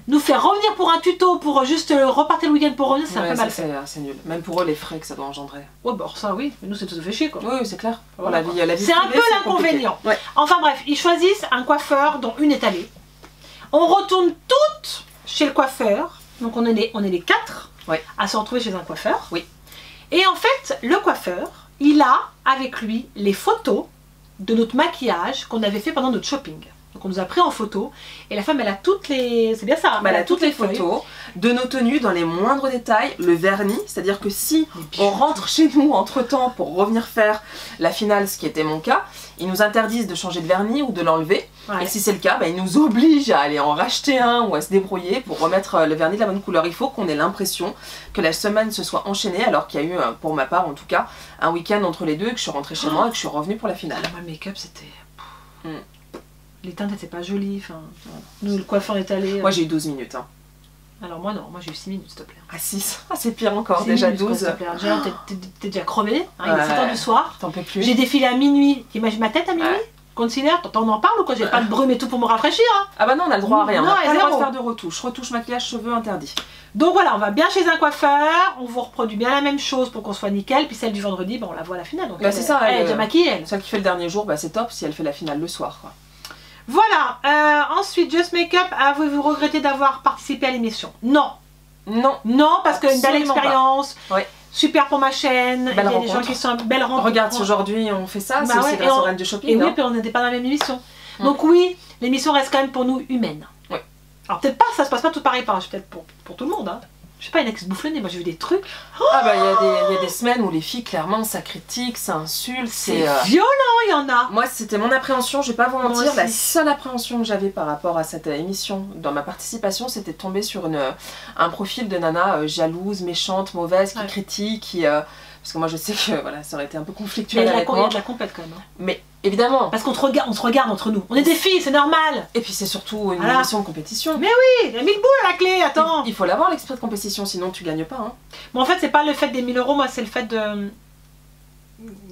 Nous faire revenir pour un tuto, pour juste repartir le week-end pour revenir, c'est un Ouais, peu ça, mal fait. c'est nul. Même pour eux, les frais que ça doit engendrer. Ouais, bah ça oui, mais nous c'est tout fait chier quoi. Oui, c'est clair. Voilà, Voilà, la vie c'est un privée, peu c'est l'inconvénient. compliqué. Ouais. Enfin bref, ils choisissent un coiffeur dont une est allée. On retourne toutes chez le coiffeur. Donc on est les 4 Ouais. à se retrouver chez un coiffeur. Oui. Et en fait, le coiffeur, il a avec lui les photos de notre maquillage qu'on avait fait pendant notre shopping. Donc on nous a pris en photo et la femme elle a toutes les... C'est bien ça hein, Bah, elle a toutes les feuilles. photos de nos tenues dans les moindres détails, le vernis, c'est-à-dire que si Les bijoux. on rentre chez nous entre temps pour revenir faire la finale, ce qui était mon cas, ils nous interdisent de changer de vernis ou de l'enlever. Ouais. Et si c'est le cas, bah, ils nous obligent à aller en racheter un ou à se débrouiller pour remettre le vernis de la bonne couleur. Il faut qu'on ait l'impression que la semaine se soit enchaînée alors qu'il y a eu, pour ma part en tout cas, un week-end entre les deux et que je suis rentrée chez moi et que je suis revenue pour la finale. Moi le make-up c'était... Mm. Les teintes étaient pas jolies, enfin... Nous le coiffeur est allé... Moi j'ai eu 12 minutes. Hein. Alors moi non, moi j'ai eu 6 minutes s'il te plaît. Ah 6, ah, c'est pire encore, 6 déjà minutes, quoi, 12. s'il te plaît. Déjà, t'es déjà crevé, hein, il est Ouais. 7 h du soir. T'en peux plus. J'ai défilé à minuit. T'imagines ma tête à minuit? Ouais. Concealer, t'en en parles ou quoi? J'ai pas de brume et tout pour me rafraîchir. Hein. Ah bah non, on a le droit à rien, Non, on n'a pas le droit de zéro. faire de retouches. Retouche, maquillage, cheveux, interdit. Donc voilà, on va bien chez un coiffeur, on vous reproduit bien la même chose pour qu'on soit nickel, puis celle du vendredi, on la voit à la finale. Donc Bah, c'est ça, elle est elle, déjà maquillée elle. Celle qui fait le dernier jour, bah c'est top si elle fait la finale le soir. Quoi. Voilà, ensuite Just Makeup, avez-vous regretté d'avoir participé à l'émission? Non. Non, Non, parce que une belle Absolument pas. expérience, Ouais. super pour ma chaîne, il y a Belle des gens rencontre. qui sont belle rencontre. regarde, si aujourd'hui on fait ça, Bah c'est aussi ouais, grâce et on- aux reines du shopping. Et oui, hein. puis on n'était pas dans la même émission. Mm. Donc oui, l'émission reste quand même pour nous humaine. Ouais. Alors peut-être pas, ça se passe pas tout pareil, peut-être pour tout le monde. Hein. Je sais pas, il y en a qui se bouffent le nez, moi j'ai vu des trucs. Ah bah il y a des semaines où les filles, clairement, ça critique, ça insulte, C'est c'est... violent, il y en a. Moi, c'était mon appréhension, je vais pas vous Moi mentir, la aussi. seule appréhension que j'avais par rapport à cette émission, dans ma participation, c'était de tomber sur un profil de nana jalouse, méchante, mauvaise, qui Ouais. critique, qui... parce que moi je sais que voilà, ça aurait été un peu Mais conflictuel il y a avec de moi. la compète quand même. Hein. Mais évidemment. Parce qu'on on se regarde entre nous. On est des filles, c'est normal. Et puis c'est surtout une Voilà. émission de compétition. Mais oui, il y a 1000 boules à la clé, attends. Il faut l'avoir l'esprit de compétition, sinon tu gagnes pas. Hein. Bon, en fait, c'est pas le fait des 1000 euros, moi, c'est le fait de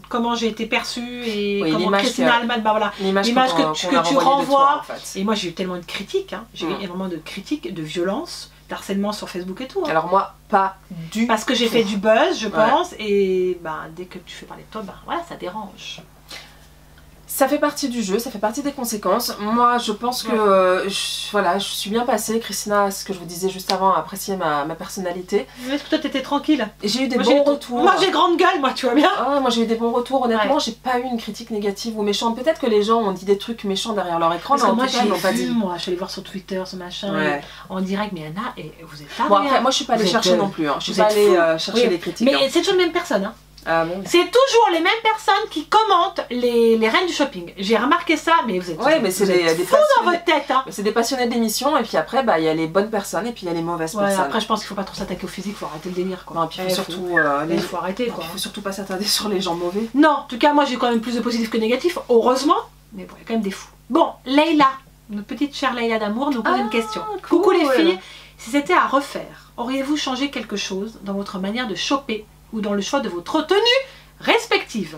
comment j'ai été perçue et Oui, comment l'image Christina que- Alman, bah voilà. L'image L'image qu'on- que qu'on a tu renvoyée de renvoies, toi, en fait. Et moi, j'ai eu tellement de critiques, hein. J'ai eu énormément de critiques, de violences, d'harcèlement sur Facebook et tout. Hein. Alors moi, pas du Parce que j'ai fait du buzz, je Ouais. pense, et bah, dès que tu fais parler de toi, bah, voilà, ça dérange. Ça fait partie du jeu, ça fait partie des conséquences. Moi, je pense que voilà, je suis bien passée. Christina, ce que je vous disais juste avant, a apprécié ma personnalité. Est-ce que toi t'étais tranquille? J'ai eu des bons retours. Moi j'ai grande gueule, moi tu vois bien. Ah, moi j'ai eu des bons retours, honnêtement, j'ai pas eu une critique négative ou méchante. Peut-être que les gens ont dit des trucs méchants derrière leur écran, mais en tout cas ils l'ont pas dit. Moi je suis allée voir sur Twitter, ce machin, en direct, mais Anna, et vous êtes pas. Bon, après, moi je suis pas allée chercher non plus, hein. Je suis pas allée chercher les critiques. Mais c'est toujours les mêmes personnes, hein. Ah bon. C'est toujours les mêmes personnes qui commentent les reines du shopping. J'ai remarqué ça, mais vous êtes, mais c'est des fous dans votre tête. Hein. C'est des passionnés d'émission, et puis après, il y a les bonnes personnes et puis il y a les mauvaises personnes. Après, je pense qu'il faut pas trop s'attaquer au physique, faut arrêter le délire. Quoi. Non, puis il faut arrêter. Quoi. Il faut surtout pas s'attarder sur les gens mauvais. Non, en tout cas, moi j'ai quand même plus de positifs que de négatifs, heureusement. Mais bon, il y a quand même des fous. Bon, Leïla, notre petite chère Leïla d'amour, nous pose une question. Cool. Coucou les filles, si c'était à refaire, auriez-vous changé quelque chose dans votre manière de shopper ou dans le choix de votre tenue respectives?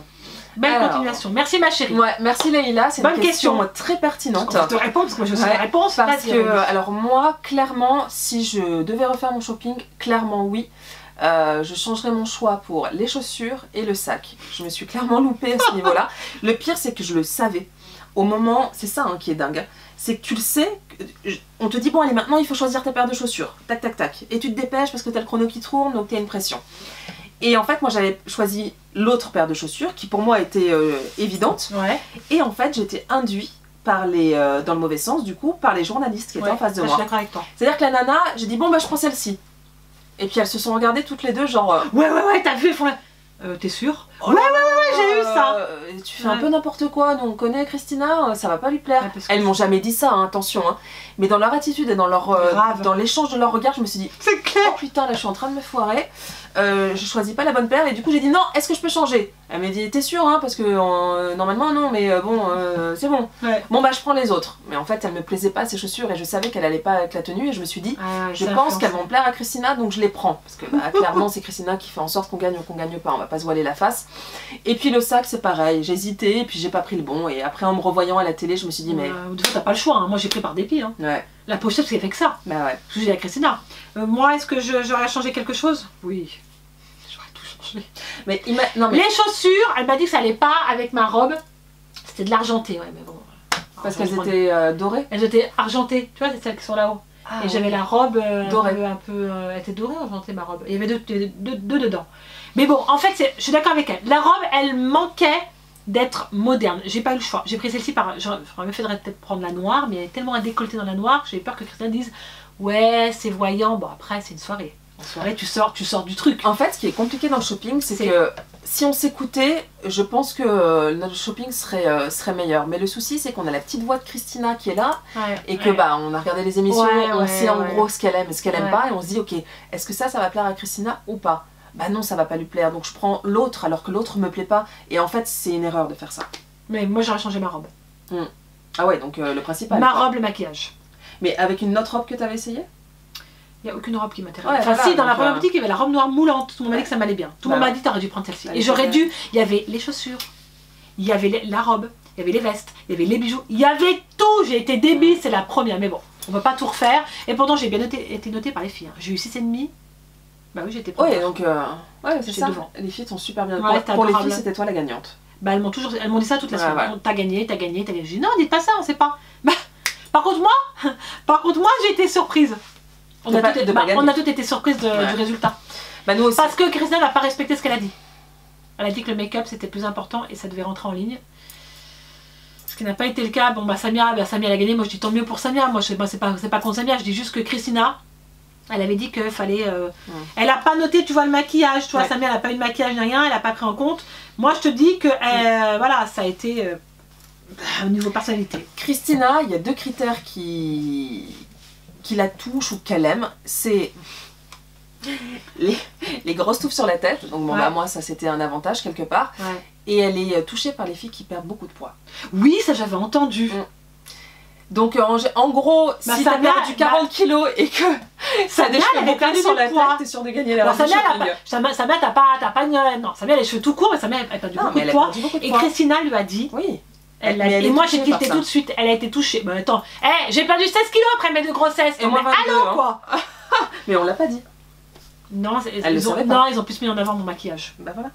Belle continuation. Merci ma chérie. Ouais, merci Leïla, c'est une question très pertinente. Je te réponds parce que moi je sais la réponse. Parce que, alors moi, clairement, si je devais refaire mon shopping, clairement oui. Je changerais mon choix pour les chaussures et le sac. Je me suis clairement loupée à ce niveau-là. Le pire, c'est que je le savais. Au moment, c'est ça qui est dingue, c'est que tu le sais, on te dit bon allez maintenant il faut choisir ta paire de chaussures, tac tac tac, et tu te dépêches parce que t'as le chrono qui tourne donc t'as une pression. Et en fait moi j'avais choisi l'autre paire de chaussures qui pour moi était évidente, et en fait j'étais induite par dans le mauvais sens du coup, par les journalistes qui étaient en face de moi. Je suis d'accord avec toi. C'est-à-dire que la nana, j'ai dit bon bah je prends celle-ci. Et puis elles se sont regardées toutes les deux genre... Ouais, t'as vu, elles font la... T'es sûre? Ouais, j'ai eu ça. Tu fais un peu n'importe quoi, nous on connaît Christina, ça va pas lui plaire. Elles m'ont jamais dit ça, hein, attention. Hein. Mais dans leur attitude et dans l'échange de leur regard, je me suis dit... C'est clair. Oh putain, là je suis en train de me foirer. Je choisis pas la bonne paire et du coup j'ai dit non, est-ce que je peux changer? Elle m'a dit t'es sûre hein, parce que normalement non mais bon c'est bon. Bon bah je prends les autres. Mais en fait elles me plaisaient pas ces chaussures et je savais qu'elle allait pas avec la tenue et je me suis dit je pense qu'elles vont plaire à Christina donc je les prends. Parce que clairement c'est Christina qui fait en sorte qu'on gagne ou qu'on gagne pas, on va pas se voiler la face. Et puis le sac c'est pareil, j'ai hésité et puis j'ai pas pris le bon et après en me revoyant à la télé je me suis dit mais... De toute t'as pas le choix, hein. Moi j'ai pris par dépit. Hein. La pochette c'est fait que ça. Bah ouais. Je dis à Christina. Moi est-ce que j'aurais changé quelque chose? Oui. Mais les chaussures, elle m'a dit que ça allait pas avec ma robe. C'était de l'argenté, mais bon. Parce qu'elles étaient dorées. Elles étaient argentées, tu vois, c'est celles qui sont là-haut. Et j'avais la robe dorée. un peu, elle était dorée, argentée ma robe. Il y avait deux dedans. Mais bon, en fait, je suis d'accord avec elle. La robe, elle manquait d'être moderne. J'ai pas eu le choix. J'ai pris celle-ci par. J'aurais mieux fait de peut-être prendre la noire, mais il y avait tellement un décolleté dans la noire que j'avais peur que Christine dise ouais, c'est voyant. Bon, après, c'est une soirée. En soirée, tu sors du truc. En fait, ce qui est compliqué dans le shopping, c'est que si on s'écoutait, je pense que notre shopping serait meilleur. Mais le souci, c'est qu'on a la petite voix de Christina qui est là, et que on a regardé les émissions, on sait en gros ce qu'elle aime et ce qu'elle aime pas, et on se dit ok, est-ce que ça va plaire à Christina ou pas? Bah non, ça va pas lui plaire, donc je prends l'autre alors que l'autre me plaît pas. Et en fait, c'est une erreur de faire ça. Mais moi, j'aurais changé ma robe. Ah ouais, donc le principal. Ma robe, le maquillage. Mais avec une autre robe que tu avais essayé? Il n'y a aucune robe qui m'intéresse. Enfin si, dans la première boutique, il y avait la robe noire moulante. Tout le monde m'a dit que ça m'allait bien. Tout le monde m'a dit t'aurais dû prendre celle-ci. Et j'aurais dû. Il y avait les chaussures, il y avait la robe, il y avait les vestes, il y avait les bijoux, il y avait tout. J'ai été débile, c'est la première. Mais bon, on ne peut pas tout refaire. Et pourtant, j'ai bien été notée par les filles. J'ai eu 6,5. Bah oui, j'étais première. Ouais, donc c'est ça. Devant. Les filles sont super bien. Pour les filles, c'était toi la gagnante. Bah elles m'ont dit ça toute la semaine. T'as gagné, t'as gagné, t'as gagné. J'ai dit non, dites pas ça, on sait pas. Bah, par contre moi, j'ai été surprise. On a toutes été surprises du résultat. Bah nous aussi. Parce que Christina n'a pas respecté ce qu'elle a dit. Elle a dit que le make-up c'était plus important et ça devait rentrer en ligne. Ce qui n'a pas été le cas. Bon bah Samia elle a gagné. Moi je dis tant mieux pour Samia. Moi c'est pas contre Samia. Je dis juste que Christina, elle avait dit qu'il fallait. Elle a pas noté, tu vois, le maquillage. Tu vois, Samia elle a pas eu de maquillage ni rien. Elle a pas pris en compte. Moi je te dis que voilà, ça a été au niveau personnalité. Christina, il y a deux critères qui la touche ou qu'elle aime, c'est les grosses touffes sur la tête. Donc bon bah moi ça c'était un avantage quelque part. Et elle est touchée par les filles qui perdent beaucoup de poids. Oui, ça j'avais entendu. Donc en gros, si t'as perdu 40 kilos et que ça des cheveux bouclés sur la tête, t'es sûre de gagner la robe de shopping. Samia t'as pas non, Samia elle a les cheveux tout courts, mais Samia elle a perdu beaucoup de poids. Et Christina lui a dit et moi j'ai tilté tout de suite, elle a été touchée. Mais attends, j'ai perdu 16 kilos après mes deux grossesses. Et moi 22, allô quoi. Mais on l'a pas dit. Non, ils ont plus mis en avant mon maquillage. Bah voilà.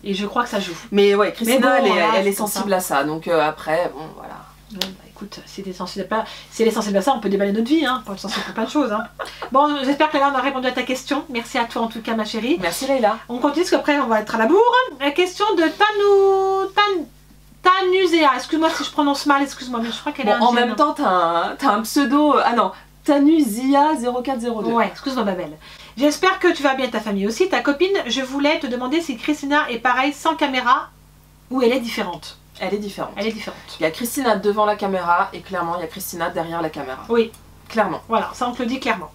Et je crois que ça joue. Mais ouais, Christina, Mais bon, elle est c'est comme sensible à ça. Donc après, bon, voilà. Ouais, bah écoute, si elle est sensible à ça, on peut déballer notre vie, hein. On peut être sensible pour plein de choses. Hein. Bon, j'espère que là on a répondu à ta question. Merci à toi en tout cas, ma chérie. Merci Leïla. On continue parce qu'après on va être à la bourre. La question de Tanusea. Excuse-moi si je prononce mal, excuse-moi, mais je crois qu'elle est En indienne. même temps, t'as un pseudo. Ah non, Tanuzia 0402. Ouais, excuse-moi ma belle. J'espère que tu vas bien, ta famille aussi. Ta copine, je voulais te demander si Christina est pareille sans caméra ou elle est différente. Elle est différente. Elle est différente. Il y a Christina devant la caméra et clairement il y a Christina derrière la caméra. Oui. Clairement. Voilà, ça on te le dit clairement.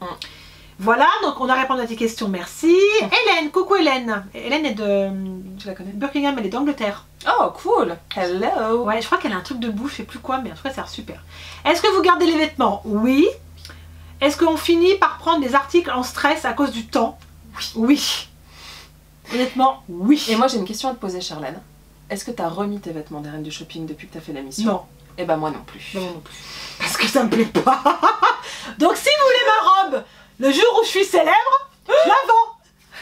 Voilà, donc on a répondu à tes questions, merci. Hélène, coucou Hélène. Hélène est de... Tu la connais? Buckingham, elle est d'Angleterre. Oh cool. Hello. Ouais, je crois qu'elle a un truc de bouche, je sais plus quoi, mais en tout cas ça a l'air super. Est-ce que vous gardez les vêtements? Oui. Est-ce qu'on finit par prendre des articles en stress à cause du temps? Oui. Honnêtement, oui. Et moi j'ai une question à te poser Charlène. Est-ce que t'as remis tes vêtements des reines du shopping depuis que t'as fait la mission? Non. Et bah moi non plus. Non, non plus. Parce que ça me plaît pas. Donc si vous voulez ma robe, le jour où je suis célèbre, je la vends.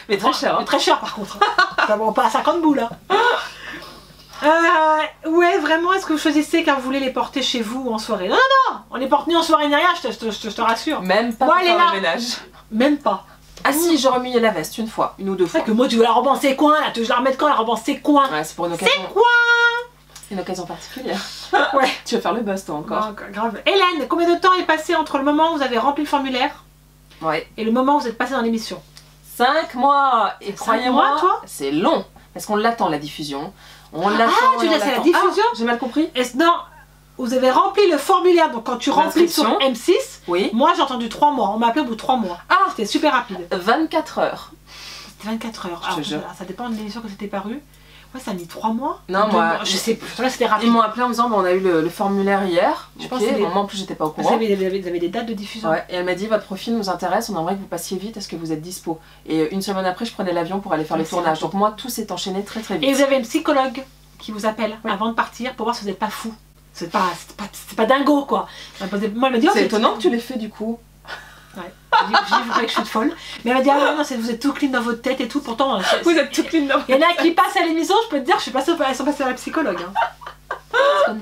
Mais très cher. Mais très cher par contre. Ça vend pas à 50 boules. Ouais, vraiment, est-ce que vous choisissez quand vous voulez les porter chez vous ou en soirée? Non, non, non, on les porte ni en soirée ni rien, je te rassure. Même pas Moi, pour elle est faire là. le ménage. Même pas. Ah si, j'ai remis la veste une fois, une ou deux C'est fois. vrai que moi, tu veux la robe en séquin, là, tu veux la remettre quand la robe en séquin? Ouais, c'est pour une occasion. C'est quoi? Une occasion particulière. Ouais. Tu veux faire le buzz toi encore? Non, grave. Hélène, combien de temps est passé entre le moment où vous avez rempli le formulaire Ouais. et le moment où vous êtes passé dans l'émission? 5 mois. Et 5 croyez-moi, mois, toi? c'est long. Parce qu'on l'attend la diffusion. On l'attend. Ah, tu et veux on dire, c'est la l'attend. diffusion? Ah, j'ai mal compris. Non, vous avez rempli le formulaire, donc quand tu remplis sur L'inscription. M6, Oui. moi j'ai entendu 3 mois, on m'a appelé au bout de 3 mois. Ah, C'était super rapide. 24 heures. C'était 24 heures. Je te Alors, jure. ça dépend de l'émission que c'était paru. Ouais, ça a mis 3 mois. Non, 2 moi, mois, je sais plus. Là, c'était rapide. Ils m'ont appelé en me disant bah, on a eu le formulaire hier. Je Ok, pense que c'est des- bon, moi en plus j'étais pas au Vous courant. avez des dates de diffusion. Ouais, et elle m'a dit votre profil nous intéresse, on aimerait que vous passiez vite, est-ce que vous êtes dispo? Et une semaine après, je prenais l'avion pour aller faire le Mais c'est tournage. rapide. Donc moi, tout s'est enchaîné très très vite. Et vous avez une psychologue qui vous appelle avant de partir pour voir si vous n'êtes pas fou. C'est pas dingo quoi. Moi elle m'a dit oh, C'est étonnant que tu l'aies fait du coup. Ouais. J'ai dit vous croyez que je suis folle. Mais elle m'a dit ah ouais, non, vous êtes tout clean dans votre tête et tout. Pourtant êtes tout clean dans il y en a qui passent à l'émission, je peux te dire, elles sont passées à la psychologue. Hein.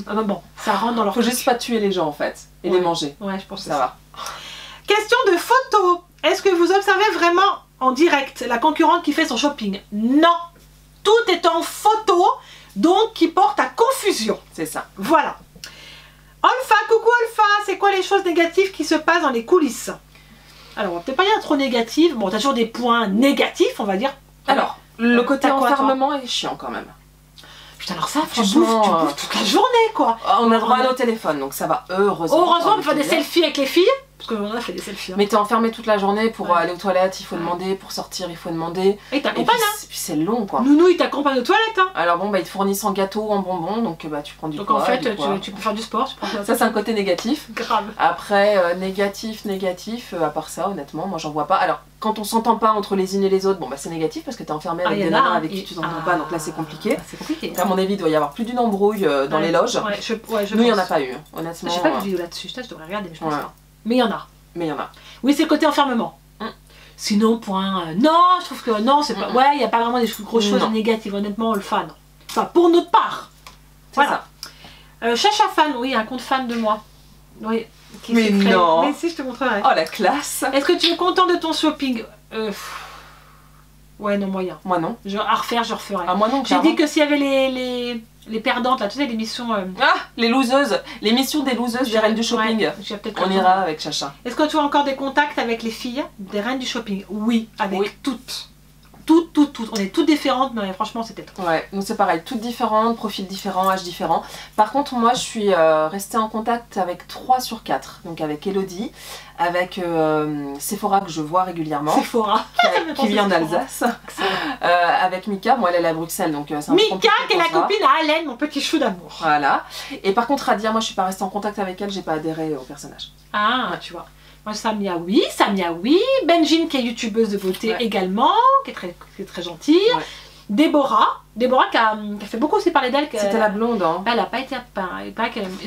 Ah bah bon, ça rentre dans leur Faut truc. juste pas tuer les gens en fait et Ouais. les manger. Ouais, je pense que Ça va. Question de photo. Est-ce que vous observez vraiment en direct la concurrente qui fait son shopping? Non. Tout est en photo, donc qui porte à confusion. C'est ça. Voilà. Olfa, coucou Olfa, c'est quoi les choses négatives qui se passent dans les coulisses? Alors, on va peut-être pas dire trop négatives. Bon, t'as toujours des points négatifs, on va dire. Alors, le côté t'as quoi, toi? enfermement est chiant quand même. Putain, alors ça, tu Franchement, bouffes toute la journée, quoi. On a droit à nos téléphones, donc ça va, heureusement. Heureusement, on peut j'ai faire des envie de dire. selfies avec les filles. Parce qu'on a fait des selfies. Hein. Mais t'es enfermé toute la journée pour Ouais. aller aux toilettes, il faut Ouais. demander, pour sortir, il faut demander. Et il Et t'accompagne, puis, hein. puis c'est long quoi. Nounou, il t'accompagne aux toilettes, hein. Alors bon, bah ils te fournissent en gâteau, en bonbons, donc bah tu prends du Donc poids. en fait, du poids. tu peux faire du sport. Tu prends Ça c'est un côté négatif. grave. Après, négatif, à part ça, honnêtement, moi j'en vois pas. Alors, quand on s'entend pas entre les unes et les autres, bon bah c'est négatif parce que t'es enfermé avec y des en a, nanas hein, avec qui tu t'entends pas, donc là c'est compliqué. C'est compliqué. À mon avis, il doit y avoir plus d'une embrouille dans les loges. Ouais, je Nous, il y en a pense. pas eu, honnêtement. J'ai pas vu de vidéo là-dessus. Je devrais regarder, mais je pense Ouais. pas. Mais il y en a. Mais il y en a. Oui, c'est le côté enfermement. Sinon, point. Non, je trouve que non, c'est pas. Ouais, il n'y a pas vraiment des grosses choses Non. négatives, honnêtement, on le fan. Enfin, pour notre part. C'est Voilà. Chacha fan, oui, un compte fan de moi. Oui. Qui Mais s'est créé. non. Mais si, je te montrerai. ça. Oh la classe. Est-ce que tu es content de ton shopping? Ouais, non, moyen. Moi non. À refaire, je referai. Ah moi non. J'ai clairement. dit que s'il y avait les perdantes, là, tu sais, l'émission. Ah, les loseuses, l'émission des loseuses des reines du shopping. Ouais, j'ai peut-être On le ira temps. avec Chacha. Est-ce que tu as encore des contacts avec les filles des reines du shopping? Oui, avec Oui. toutes. Toutes. On est toutes différentes, mais franchement, c'était trop. Ouais, nous c'est pareil, toutes différentes, profils différents, âges différents. Par contre, moi je suis restée en contact avec 3 sur 4. Donc avec Elodie, avec Sephora que je vois régulièrement, Sephora. qui vit en Alsace, avec Mika, moi elle est à Bruxelles donc c'est un peu Mika, compliqué qui est la pour ça. copine à Alain, mon petit chou d'amour. Voilà. Et par contre, Radia, moi je suis pas restée en contact avec elle, j'ai pas adhéré au personnage. Ah, tu vois. Moi, Samia, oui. Benjine, qui est youtubeuse de beauté Ouais. également, qui est très gentille. Ouais. Déborah qui a fait beaucoup aussi parler d'elle. C'était la blonde, hein. Elle n'a pas été. Il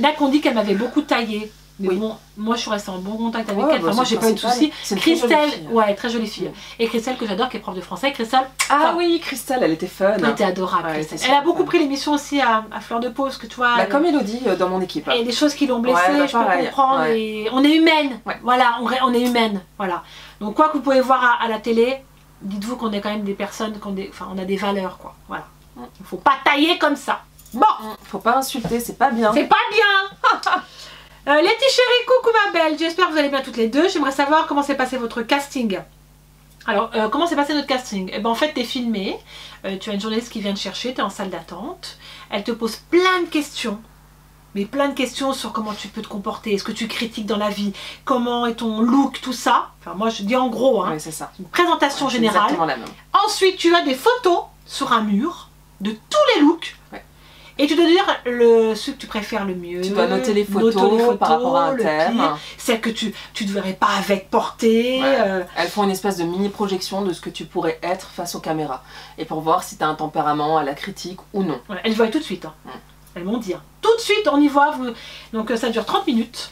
y en a qui ont dit qu'elle m'avait beaucoup taillée. Mais Oui. bon, moi je suis restée en bon contact avec Ouais, elle. bah, Enfin, moi c'est j'ai pas eu de principal. soucis. C'est une très jolie Christelle, fille. ouais, très jolie fille. Et Christelle que j'adore, qui est prof de français. Christelle, Ah enfin, oui, Christelle, elle était fun. elle était adorable. Ouais, Christelle. elle était Elle a super beaucoup fun. pris l'émission aussi à fleur de peau, parce que tu vois. Bah, comme Elodie dans mon équipe. Et des choses qui l'ont blessée, Ouais, bah, je peux pareil. comprendre. Ouais. Et on est humaine. Ouais. Voilà, on est humaine. Voilà. Donc quoi que vous pouvez voir à la télé, dites-vous qu'on est quand même des personnes, enfin on a des valeurs, quoi. Voilà. Il faut pas tailler comme ça. Bon, Faut pas insulter, c'est pas bien. c'est pas bien. Letty chérie, coucou ma belle, j'espère que vous allez bien toutes les deux. J'aimerais savoir comment s'est passé votre casting. Alors, comment s'est passé notre casting? Eh ben, en fait, t'es filmé, tu as une journaliste qui vient te chercher, t'es en salle d'attente, elle te pose plein de questions, mais plein de questions sur comment tu peux te comporter, est-ce que tu critiques dans la vie, comment est ton look, tout ça. Enfin, moi, je dis en gros, hein, Oui, c'est ça. une présentation C'est générale. exactement la même. Ensuite, tu as des photos sur un mur de tous les looks. Ouais. Et tu dois dire ce que tu préfères le mieux. Tu dois noter les photos, par rapport à un le thème. pire, celle que tu ne devrais pas avec porter. Ouais. Elles font une espèce de mini projection de ce que tu pourrais être face aux caméras. Et pour voir si tu as un tempérament à la critique ou non. Voilà, elles voient tout de suite. Hein. Elles m'ont dit. Hein. Tout de suite, on y voit. Donc ça dure 30 minutes.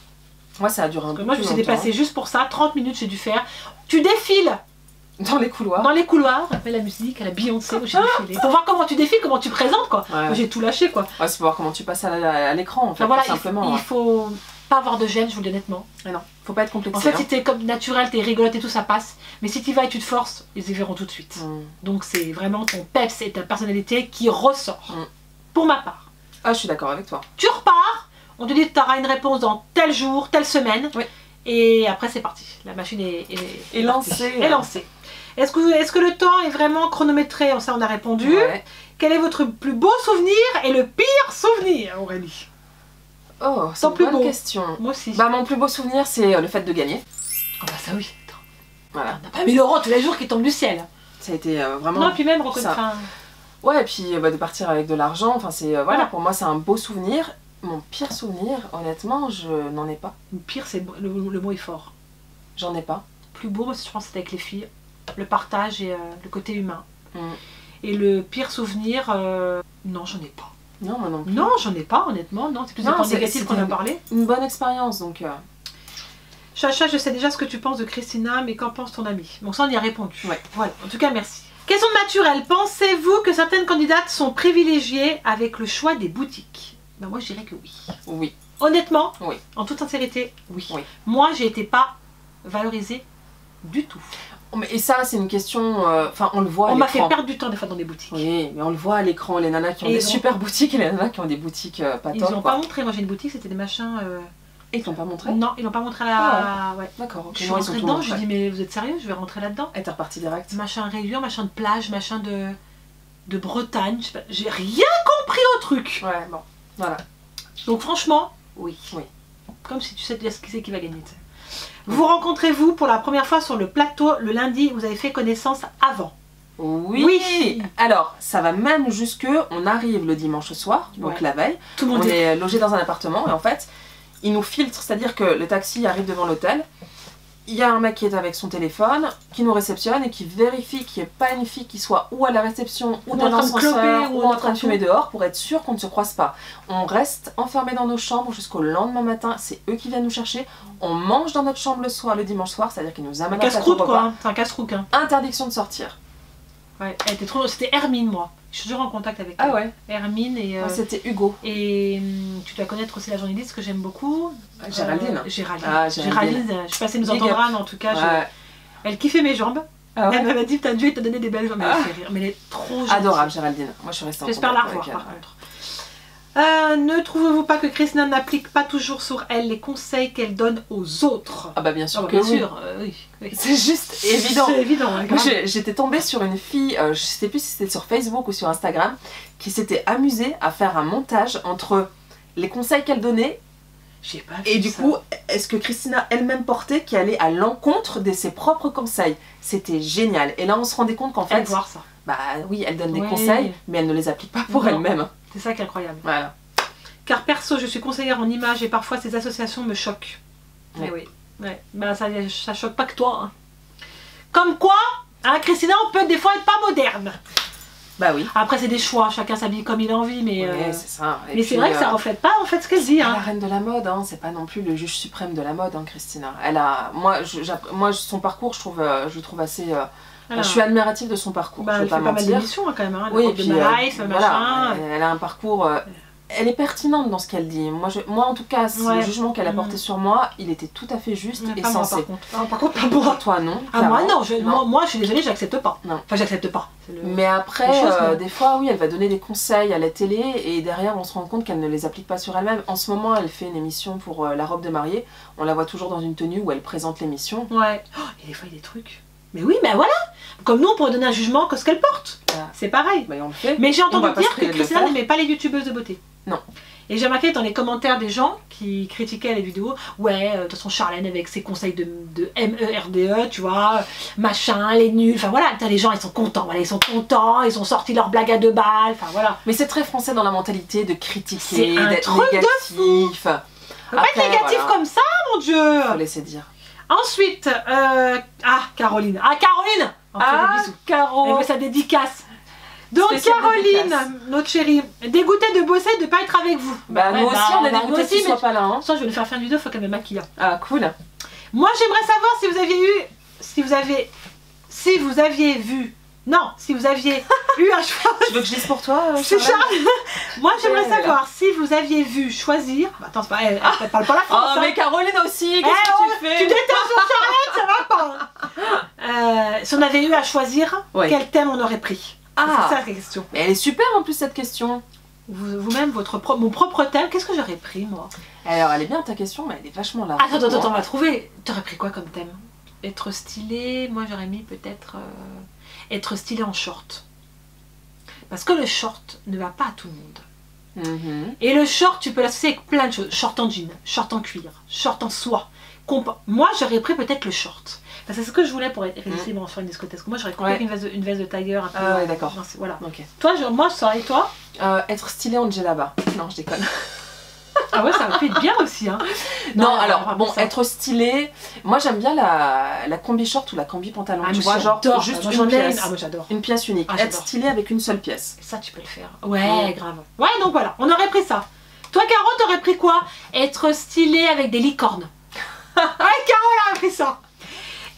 Moi, ça a duré un peu Moi, je plus me suis longtemps. déplacée juste pour ça. 30 minutes, j'ai dû faire. Tu défiles Dans les couloirs. dans les couloirs. On met la musique à la Beyoncé où j'ai défilé. Pour voir comment tu défiles, comment tu présentes, quoi. Ouais. Moi, j'ai tout lâché, quoi. Ouais, c'est pour voir comment tu passes à l'écran, en fait, Enfin, voilà, tout simplement. il faut pas avoir de gêne, je vous le dis honnêtement. Mais non, faut pas être complexé. En fait, hein. si t'es comme naturel, t'es rigolote et tout, ça passe. Mais si tu vas et tu te forces, ils y verront tout de suite. Donc c'est vraiment ton peps et ta personnalité qui ressort. Pour ma part. Ah, je suis d'accord avec toi. Tu repars, on te dit que tu auras une réponse dans tel jour, telle semaine. Oui. Et après, c'est parti. La machine est lancée. Est lancée. Est-ce que le temps est vraiment chronométré? Ça, on a répondu. Ouais. Quel est votre plus beau souvenir et le pire souvenir, Aurélie? Oh, c'est Ton une plus bonne beau. question. Moi aussi. Bah, mon plus beau souvenir, c'est le fait de gagner. Oh bah ça oui. Attends. Voilà. On n'a pas 1000 € tous les jours qui tombent du ciel. Ça a été vraiment... Non, puis même ça. reconnaître. Ouais, et puis de partir avec de l'argent, enfin, c'est... voilà, Voilà. pour moi, c'est un beau souvenir. Mon pire souvenir, honnêtement, je n'en ai pas. Le pire, c'est le mot est fort. J'en ai pas. Plus beau, moi, je pense, c'était avec les filles. Le partage et le côté humain. Mm. Et le pire souvenir, non, j'en ai pas. Non, moi non plus. Non, j'en ai pas, honnêtement. Non, c'est plus des Non, points c'est- négatifs qu'on a c'était- parlé. Une bonne expérience, donc... Chacha, je sais déjà ce que tu penses de Christina, mais qu'en pense ton ami? Bon, ça, on y a répondu. Ouais. Voilà, en tout cas, merci. Question naturelle. Pensez-vous que certaines candidates sont privilégiées avec le choix des boutiques? Ben, moi, je dirais que oui. Oui. Honnêtement, Oui. en toute sincérité, oui. Oui. Moi, j'ai été pas valorisée du tout. Et ça, c'est une question... Enfin, on le voit à On m'a fait l'écran. perdre du temps des fois dans des boutiques. Oui, mais on le voit à l'écran, les nanas qui ont Et des ils ont- super boutiques et les nanas qui ont des boutiques pas Ils top. l'ont quoi. pas montré. Moi, j'ai une boutique, c'était des machins. Et ils t'ont pas montré? Non, ils l'ont pas montré à la. Ah Ouais. D'accord, ok. Je suis Non, ils ont rentrée tout dedans. montré. Je dis mais vous êtes sérieux? Je vais rentrer là-dedans. Et t'es reparti direct. Machin rayure, machin de plage, machin de Bretagne. Je sais pas, j'ai rien compris au truc. Ouais, bon, voilà. Donc franchement, oui. Oui. Comme si tu sais déjà qui c'est qui va gagner. Tu sais. Vous rencontrez-vous pour la première fois sur le plateau le lundi. Vous avez fait connaissance avant. Oui. Oui. Alors, ça va même jusque, on arrive le dimanche soir, donc Ouais. la veille. Tout le monde On est. est logé dans un appartement et en fait, ils nous filtrent, c'est-à-dire que le taxi arrive devant l'hôtel. Il y a un mec qui est avec son téléphone, qui nous réceptionne et qui vérifie qu'il n'y ait pas une fille qui soit ou à la réception, ou Ou dans en train de l'ascenseur, cloper, ou en train de fumer dehors pour être sûr qu'on ne se croise pas. On reste enfermés dans nos chambres jusqu'au lendemain matin, c'est eux qui viennent nous chercher. On mange dans notre chambre le soir, le dimanche soir, c'est-à-dire qu'ils nous Un amènent un plateau casse-croûte repas. quoi. Hein. C'est un casse-croûte. Hein. Interdiction de sortir. Ouais. Elle était trop. C'était Hermine moi. Je suis toujours en contact avec elle. Ah ouais, Hermine et. moi, c'était Hugo. Et tu dois connaître aussi la journaliste que j'aime beaucoup. Géraldine. Géraldine. Ah, Géraldine. Je suis passée nous Big entendra, mais en tout cas, Ouais. elle kiffait mes jambes. Ah ouais. Elle m'avait dit, putain, Dieu, il t'a donné des belles jambes. Elle Ah. m'a fait rire. Mais elle est trop gentille. Adorable Géraldine. Moi je suis restée en J'espère la contact revoir avec par elle. contre. Ne trouvez-vous pas que Christina n'applique pas toujours sur elle les conseils qu'elle donne aux autres? Ah bah bien sûr Ah bah, que bien oui. sûr, oui. C'est juste évident. C'est évident, ouais, Moi, grave. j'étais tombée sur une fille, je sais plus si c'était sur Facebook ou sur Instagram, qui s'était amusée à faire un montage entre les conseils qu'elle donnait J'ai pas et vu du ça. coup, est-ce que Christina elle-même portait qui allait à l'encontre de ses propres conseils. C'était génial. Et là, on se rendait compte qu'en Elle fait, voir ça. bah oui, elle donne des Ouais. conseils, mais elle ne les applique pas pour Non. elle-même. C'est ça qui est incroyable. Voilà. Car perso, je suis conseillère en images et parfois ces associations me choquent. Ouais. Mais oui, ouais. Bah, ça choque pas que toi. Hein. Comme quoi, hein, Christina, on peut des fois être pas moderne. Bah oui. Après c'est des choix, chacun s'habille comme il a envie, mais Ouais, c'est ça. Et mais puis, c'est vrai que ça reflète pas en fait ce qu'elle dit. la Hein. reine de la mode, hein, c'est pas non plus le juge suprême de la mode, hein, Christina. Elle a, son parcours, je le trouve assez. Voilà. Je suis admirative de son parcours. Bah, je vais elle pas fait pas mal mentir. d'émissions hein, quand même. Hein, Oui, la et puis de My Life, voilà, machin. elle a un parcours. Elle est pertinente dans ce qu'elle dit. Moi, en tout cas, le jugement qu'elle a porté sur moi, il était tout à fait juste et pas sensé. moi, par contre, pas moi. Toi, non. Ah, moi, non, non. moi, je suis désolée, j'accepte pas. Non. Enfin, j'accepte pas. Mais après, des fois, oui, elle va donner des conseils à la télé et derrière, on se rend compte qu'elle ne les applique pas sur elle-même. En ce moment, elle fait une émission pour la robe de mariée. On la voit toujours dans une tenue où elle présente l'émission. Ouais. Oh, et des fois, il y a des trucs. Mais oui, mais voilà. Comme nous, on pourrait donner un jugement que ce qu'elle porte. Ah. C'est pareil. Bah, on le fait. Mais j'ai entendu va pas dire se que priver de le Christina faire. n'aimait pas les youtubeuses de beauté. Non. Et j'ai remarqué dans les commentaires des gens qui critiquaient les vidéos, ouais, de toute façon Charlène avec ses conseils de MERDE, tu vois, machin, les nuls, enfin voilà, les gens ils sont contents, voilà, ils sont contents, ils ont sorti leur blague à 2 balles, enfin voilà. Mais c'est très français dans la mentalité de critiquer, C'est un d'être truc de négatif. Faut pas être négatif comme ça, mon Dieu. Faut laisser dire. Ensuite, Caroline. Ah, Caroline. On fait des bisous. Caro. Elle veut sa dédicace. Donc Spéciale Caroline, dédicace. notre chérie, dégoûtée de bosser, de pas être avec vous. Bah, nous aussi, on est dégoûtés aussi, qu'il soit pas là. Hein. Ça, je vais lui faire une vidéo, faut qu'elle me maquille. Ah, cool. Moi, j'aimerais savoir si vous aviez eu, si vous aviez vu, non, si vous aviez eu à choisir. Tu veux que je lise pour toi, C'est ça. Charlène? Moi, j'aimerais savoir si vous aviez vu choisir. Bah, attends, c'est pas, elle parle pas la France. Oh, hein. mais Caroline aussi, qu'est-ce que tu fais? Tu détestes sur Charlotte, ça va pas. Si on avait eu à choisir, Ouais. quel thème on aurait pris? Ah. C'est ça la question. Mais elle est super en plus cette question. Vous-même, mon propre thème, qu'est-ce que j'aurais pris moi? Alors, elle est bien ta question, mais elle est vachement là. Attends, on va trouver. T'aurais pris quoi comme thème? Être stylé, moi j'aurais mis peut-être être stylé en short. Parce que le short ne va pas à tout le monde. Et le short, tu peux l'associer avec plein de choses. Short en jean, short en cuir, short en soie. Moi, j'aurais pris peut-être le short. Parce que c'est ce que je voulais pour être résister sur une discothèque. Moi, j'aurais compris une veste de tailleur un peu. Ah ouais, d'accord. Voilà. Okay. Toi, moi, ça aurait toi être stylé en djellaba. Non, je déconne. Ah ouais, ça aurait pu être bien aussi. Hein. Non, alors, bon, être stylé. Moi, j'aime bien la combi short ou la combi pantalon. Tu vois, genre, juste une pièce. Ah, moi, j'adore. Une pièce unique. Être stylé avec une seule pièce. Ça, tu peux le faire. Ouais, grave. Ouais, donc voilà, on aurait pris ça. Toi, Caro, t'aurais pris quoi? Être stylé avec des licornes. Ouais, Caro, elle aurait pris ça.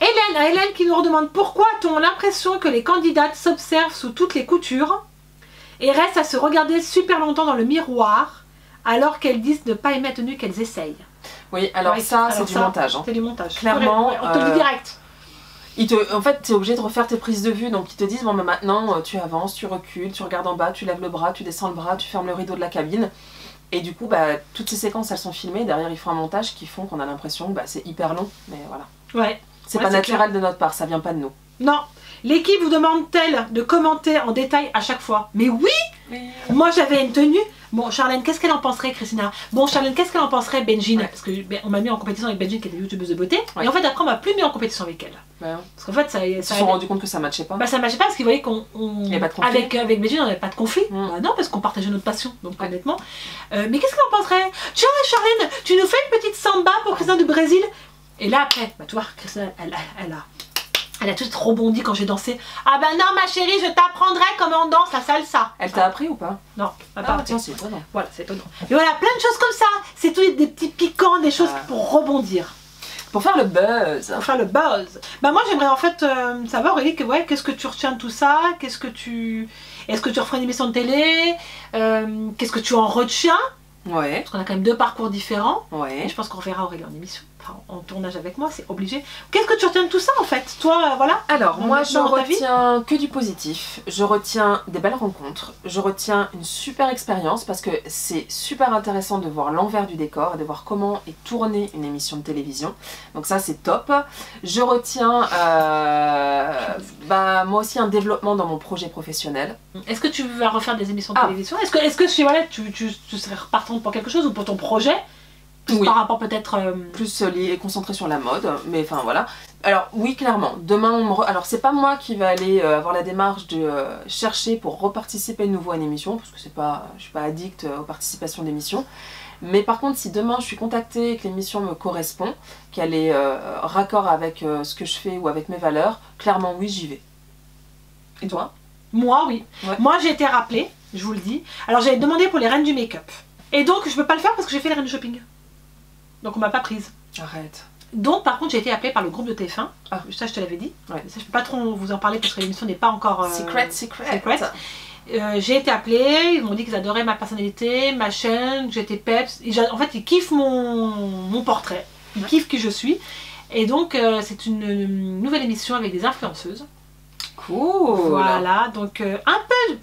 Hélène qui nous redemande pourquoi a-t-on l'impression que les candidates s'observent sous toutes les coutures et restent à se regarder super longtemps dans le miroir alors qu'elles disent ne pas aimer la tenue qu'elles essayent. Oui, alors ça, c'est du montage. Hein. C'est du montage. Clairement. On te le dit direct. En fait, tu es obligé de refaire tes prises de vue, donc ils te disent, bon, bah, maintenant, tu avances, tu recules, tu regardes en bas, tu lèves le bras, tu descends le bras, tu fermes le rideau de la cabine. Et du coup, bah, toutes ces séquences, elles sont filmées. Derrière, ils font un montage qui font qu'on a l'impression que c'est hyper long. Mais voilà. Ouais. C'est pas naturel de notre part, ça vient pas de nous. Non. L'équipe vous demande-t-elle de commenter en détail à chaque fois? Mais oui. Moi, j'avais une tenue. Bon, Charlène, qu'est-ce qu'elle en penserait, Christina? Bon, Charlène, qu'est-ce qu'elle en penserait, Benjine? Parce que on m'a mis en compétition avec Benjine, qui était youtubeuse de beauté. Et en fait, après, on m'a plus mis en compétition avec elle. Parce qu'en fait, ça ils se sont rendu compte que ça matchait pas. Bah, ça matchait pas parce qu'ils voyaient qu'on. Avec Benjine, on n'avait pas de conflit. Bah, non, parce qu'on partageait notre passion. Donc, honnêtement. Mais qu'est-ce qu'elle en penserait? Tiens, Charlène, tu nous fais une petite samba pour Christina du Brésil? Et là, après, bah, tu vois, Christina, elle a tout rebondi quand j'ai dansé. Ah bah non, ma chérie, je t'apprendrai comment on danse la salsa. Elle t'a appris ou pas? Non, elle m'a pas appris. Tiens, c'est étonnant. Voilà, c'est étonnant. Et voilà, plein de choses comme ça. C'est tout des petits piquants, des choses pour rebondir. Pour faire le buzz. Pour faire le buzz. Bah moi, j'aimerais en fait savoir, Aurélie, qu'est-ce que tu retiens de tout ça? Est-ce que tu referais une émission de télé? Qu'est-ce que tu en retiens? Ouais. Parce qu'on a quand même 2 parcours différents. Ouais. Et je pense qu'on reverra Aurélie en émission. Enfin, en tournage avec moi, c'est obligé. Qu'est-ce que tu retiens de tout ça en fait? Toi, voilà. Alors, moi je retiens que du positif. Je retiens des belles rencontres. Je retiens une super expérience parce que c'est super intéressant de voir l'envers du décor et de voir comment est tournée une émission de télévision. Donc ça, c'est top. Je retiens moi aussi un développement dans mon projet professionnel. Est-ce que tu vas refaire des émissions de télévision? Est-ce que voilà, tu serais repartante pour quelque chose ou pour ton projet? Oui. Par rapport peut-être... Plus lié, concentré sur la mode, mais enfin voilà. Alors oui, clairement, demain, alors c'est pas moi qui va aller avoir la démarche de chercher pour reparticiper de nouveau à une émission, parce que je suis pas addict aux participations d'émissions. Mais par contre, si demain je suis contactée et que l'émission me correspond, qu'elle est raccord avec ce que je fais ou avec mes valeurs, clairement oui, j'y vais. Et toi? Moi, oui. Ouais. Moi, j'ai été rappelée, je vous le dis. Alors, j'avais demandé pour les reines du make-up. Et donc, je peux pas le faire parce que j'ai fait les reines du shopping. Donc, on m'a pas prise. Arrête. Donc, par contre, j'ai été appelée par le groupe de TF1. Ah. Ça, je te l'avais dit. Ouais. Mais ça, je peux pas trop vous en parler parce que l'émission n'est pas encore... Secret. J'ai été appelée, ils m'ont dit qu'ils adoraient ma personnalité, ma chaîne, que j'étais peps. En fait, ils kiffent mon portrait. Ils kiffent qui je suis. Et donc, c'est une nouvelle émission avec des influenceuses. Cool. Voilà, donc un peu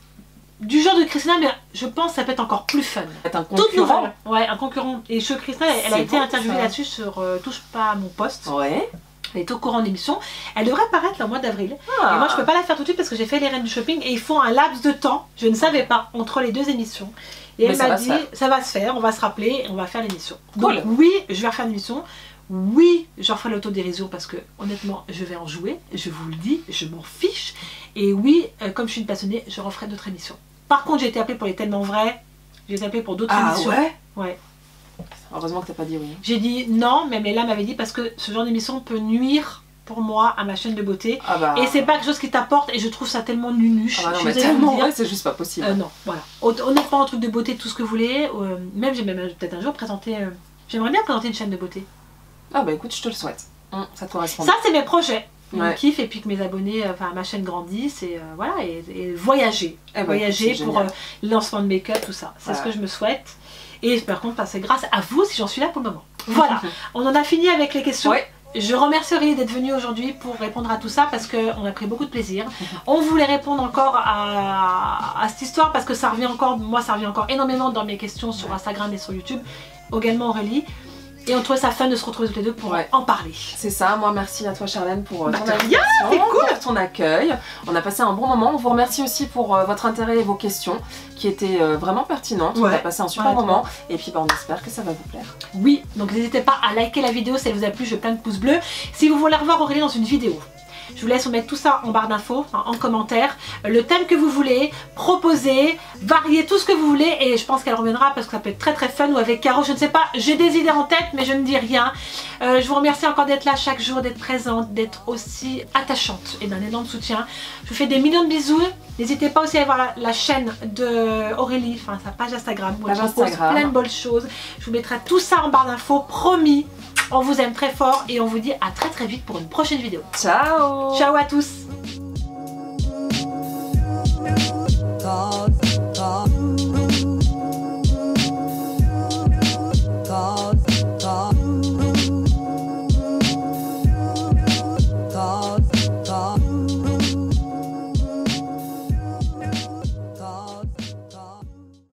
du genre de Christina, mais je pense que ça peut être encore plus fun. C'est un Toute concurrent. nouvelle. Ouais, un concurrent. Et Christina, elle a C'est été bon, interviewée ça. là-dessus sur Touche pas à mon poste. Ouais. Elle est au courant de l'émission. Elle devrait paraître là, au mois d'avril. Ah. Et moi, je peux pas la faire tout de suite parce que j'ai fait les reines du shopping et ils font un laps de temps, je ne savais pas, entre les deux émissions. Et Mais elle ça m'a va dit, se faire. ça va se faire, on va se rappeler et on va faire l'émission. Cool. Donc oui, je vais refaire l'émission. Oui, je referai l'autodérision parce que honnêtement, je vais en jouer. Je vous le dis, je m'en fiche. Et oui, comme je suis une passionnée, je referai d'autres émissions. Par contre, j'ai été appelée pour les tellement vrais. J'ai été appelée pour d'autres émissions. Ouais. Ouais. Heureusement que t'as pas dit oui. J'ai dit non, mais là m'avait dit parce que ce genre d'émission peut nuire pour moi à ma chaîne de beauté. Ah bah. Et c'est pas quelque chose qui t'apporte et je trouve ça tellement nunuche. Ah bah non, Je mais suis désolée de vous tellement le dire. vrai, c'est juste pas possible. Non, voilà. Honnêtement, un truc de beauté, tout ce que vous voulez. Même j'ai peut-être un jour présenté. J'aimerais bien présenter une chaîne de beauté. Ah bah écoute, je te le souhaite. Ça te correspond. Ça, c'est mes projets. Je Ouais. kiffe et puis que mes abonnés, enfin ma chaîne grandisse et voilà, et voyager. Eh ben, Voyager c'est pour génial. le lancement de make-up, tout ça. C'est ce Ouais. que je me souhaite. Et par contre, c'est grâce à vous si j'en suis là pour le moment. Voilà, on en a fini avec les questions. Ouais. Je remercie Aurélie d'être venue aujourd'hui pour répondre à tout ça parce qu'on a pris beaucoup de plaisir. On voulait répondre encore à cette histoire parce que ça revient encore, moi ça revient encore énormément dans mes questions sur Instagram et sur YouTube. Également Aurélie. Et on trouvait ça fun de se retrouver toutes les deux pour en parler. C'est ça, moi merci à toi Charlène pour ton de rien, invitation, c'est cool. pour ton accueil. On a passé un bon moment. On vous remercie aussi pour votre intérêt et vos questions qui étaient vraiment pertinentes. On a passé un super moment et puis on espère que ça va vous plaire. Oui, donc n'hésitez pas à liker la vidéo si elle vous a plu, je veux plein de pouces bleus. Si vous voulez revoir Aurélie dans une vidéo, je vous laisse vous mettre tout ça en barre d'infos, en commentaire. Le thème que vous voulez, proposez, variez tout ce que vous voulez et je pense qu'elle reviendra parce que ça peut être très très fun ou avec Caro, je ne sais pas, j'ai des idées en tête mais je ne dis rien. Je vous remercie encore d'être là chaque jour, d'être présente, d'être aussi attachante et d'un énorme soutien. Je vous fais des millions de bisous. N'hésitez pas aussi à aller voir la chaîne de Aurélie, enfin sa page Instagram où elle propose plein de bonnes choses. Je vous mettrai tout ça en barre d'infos, promis. On vous aime très fort et on vous dit à très très vite pour une prochaine vidéo. Ciao. Ciao à tous.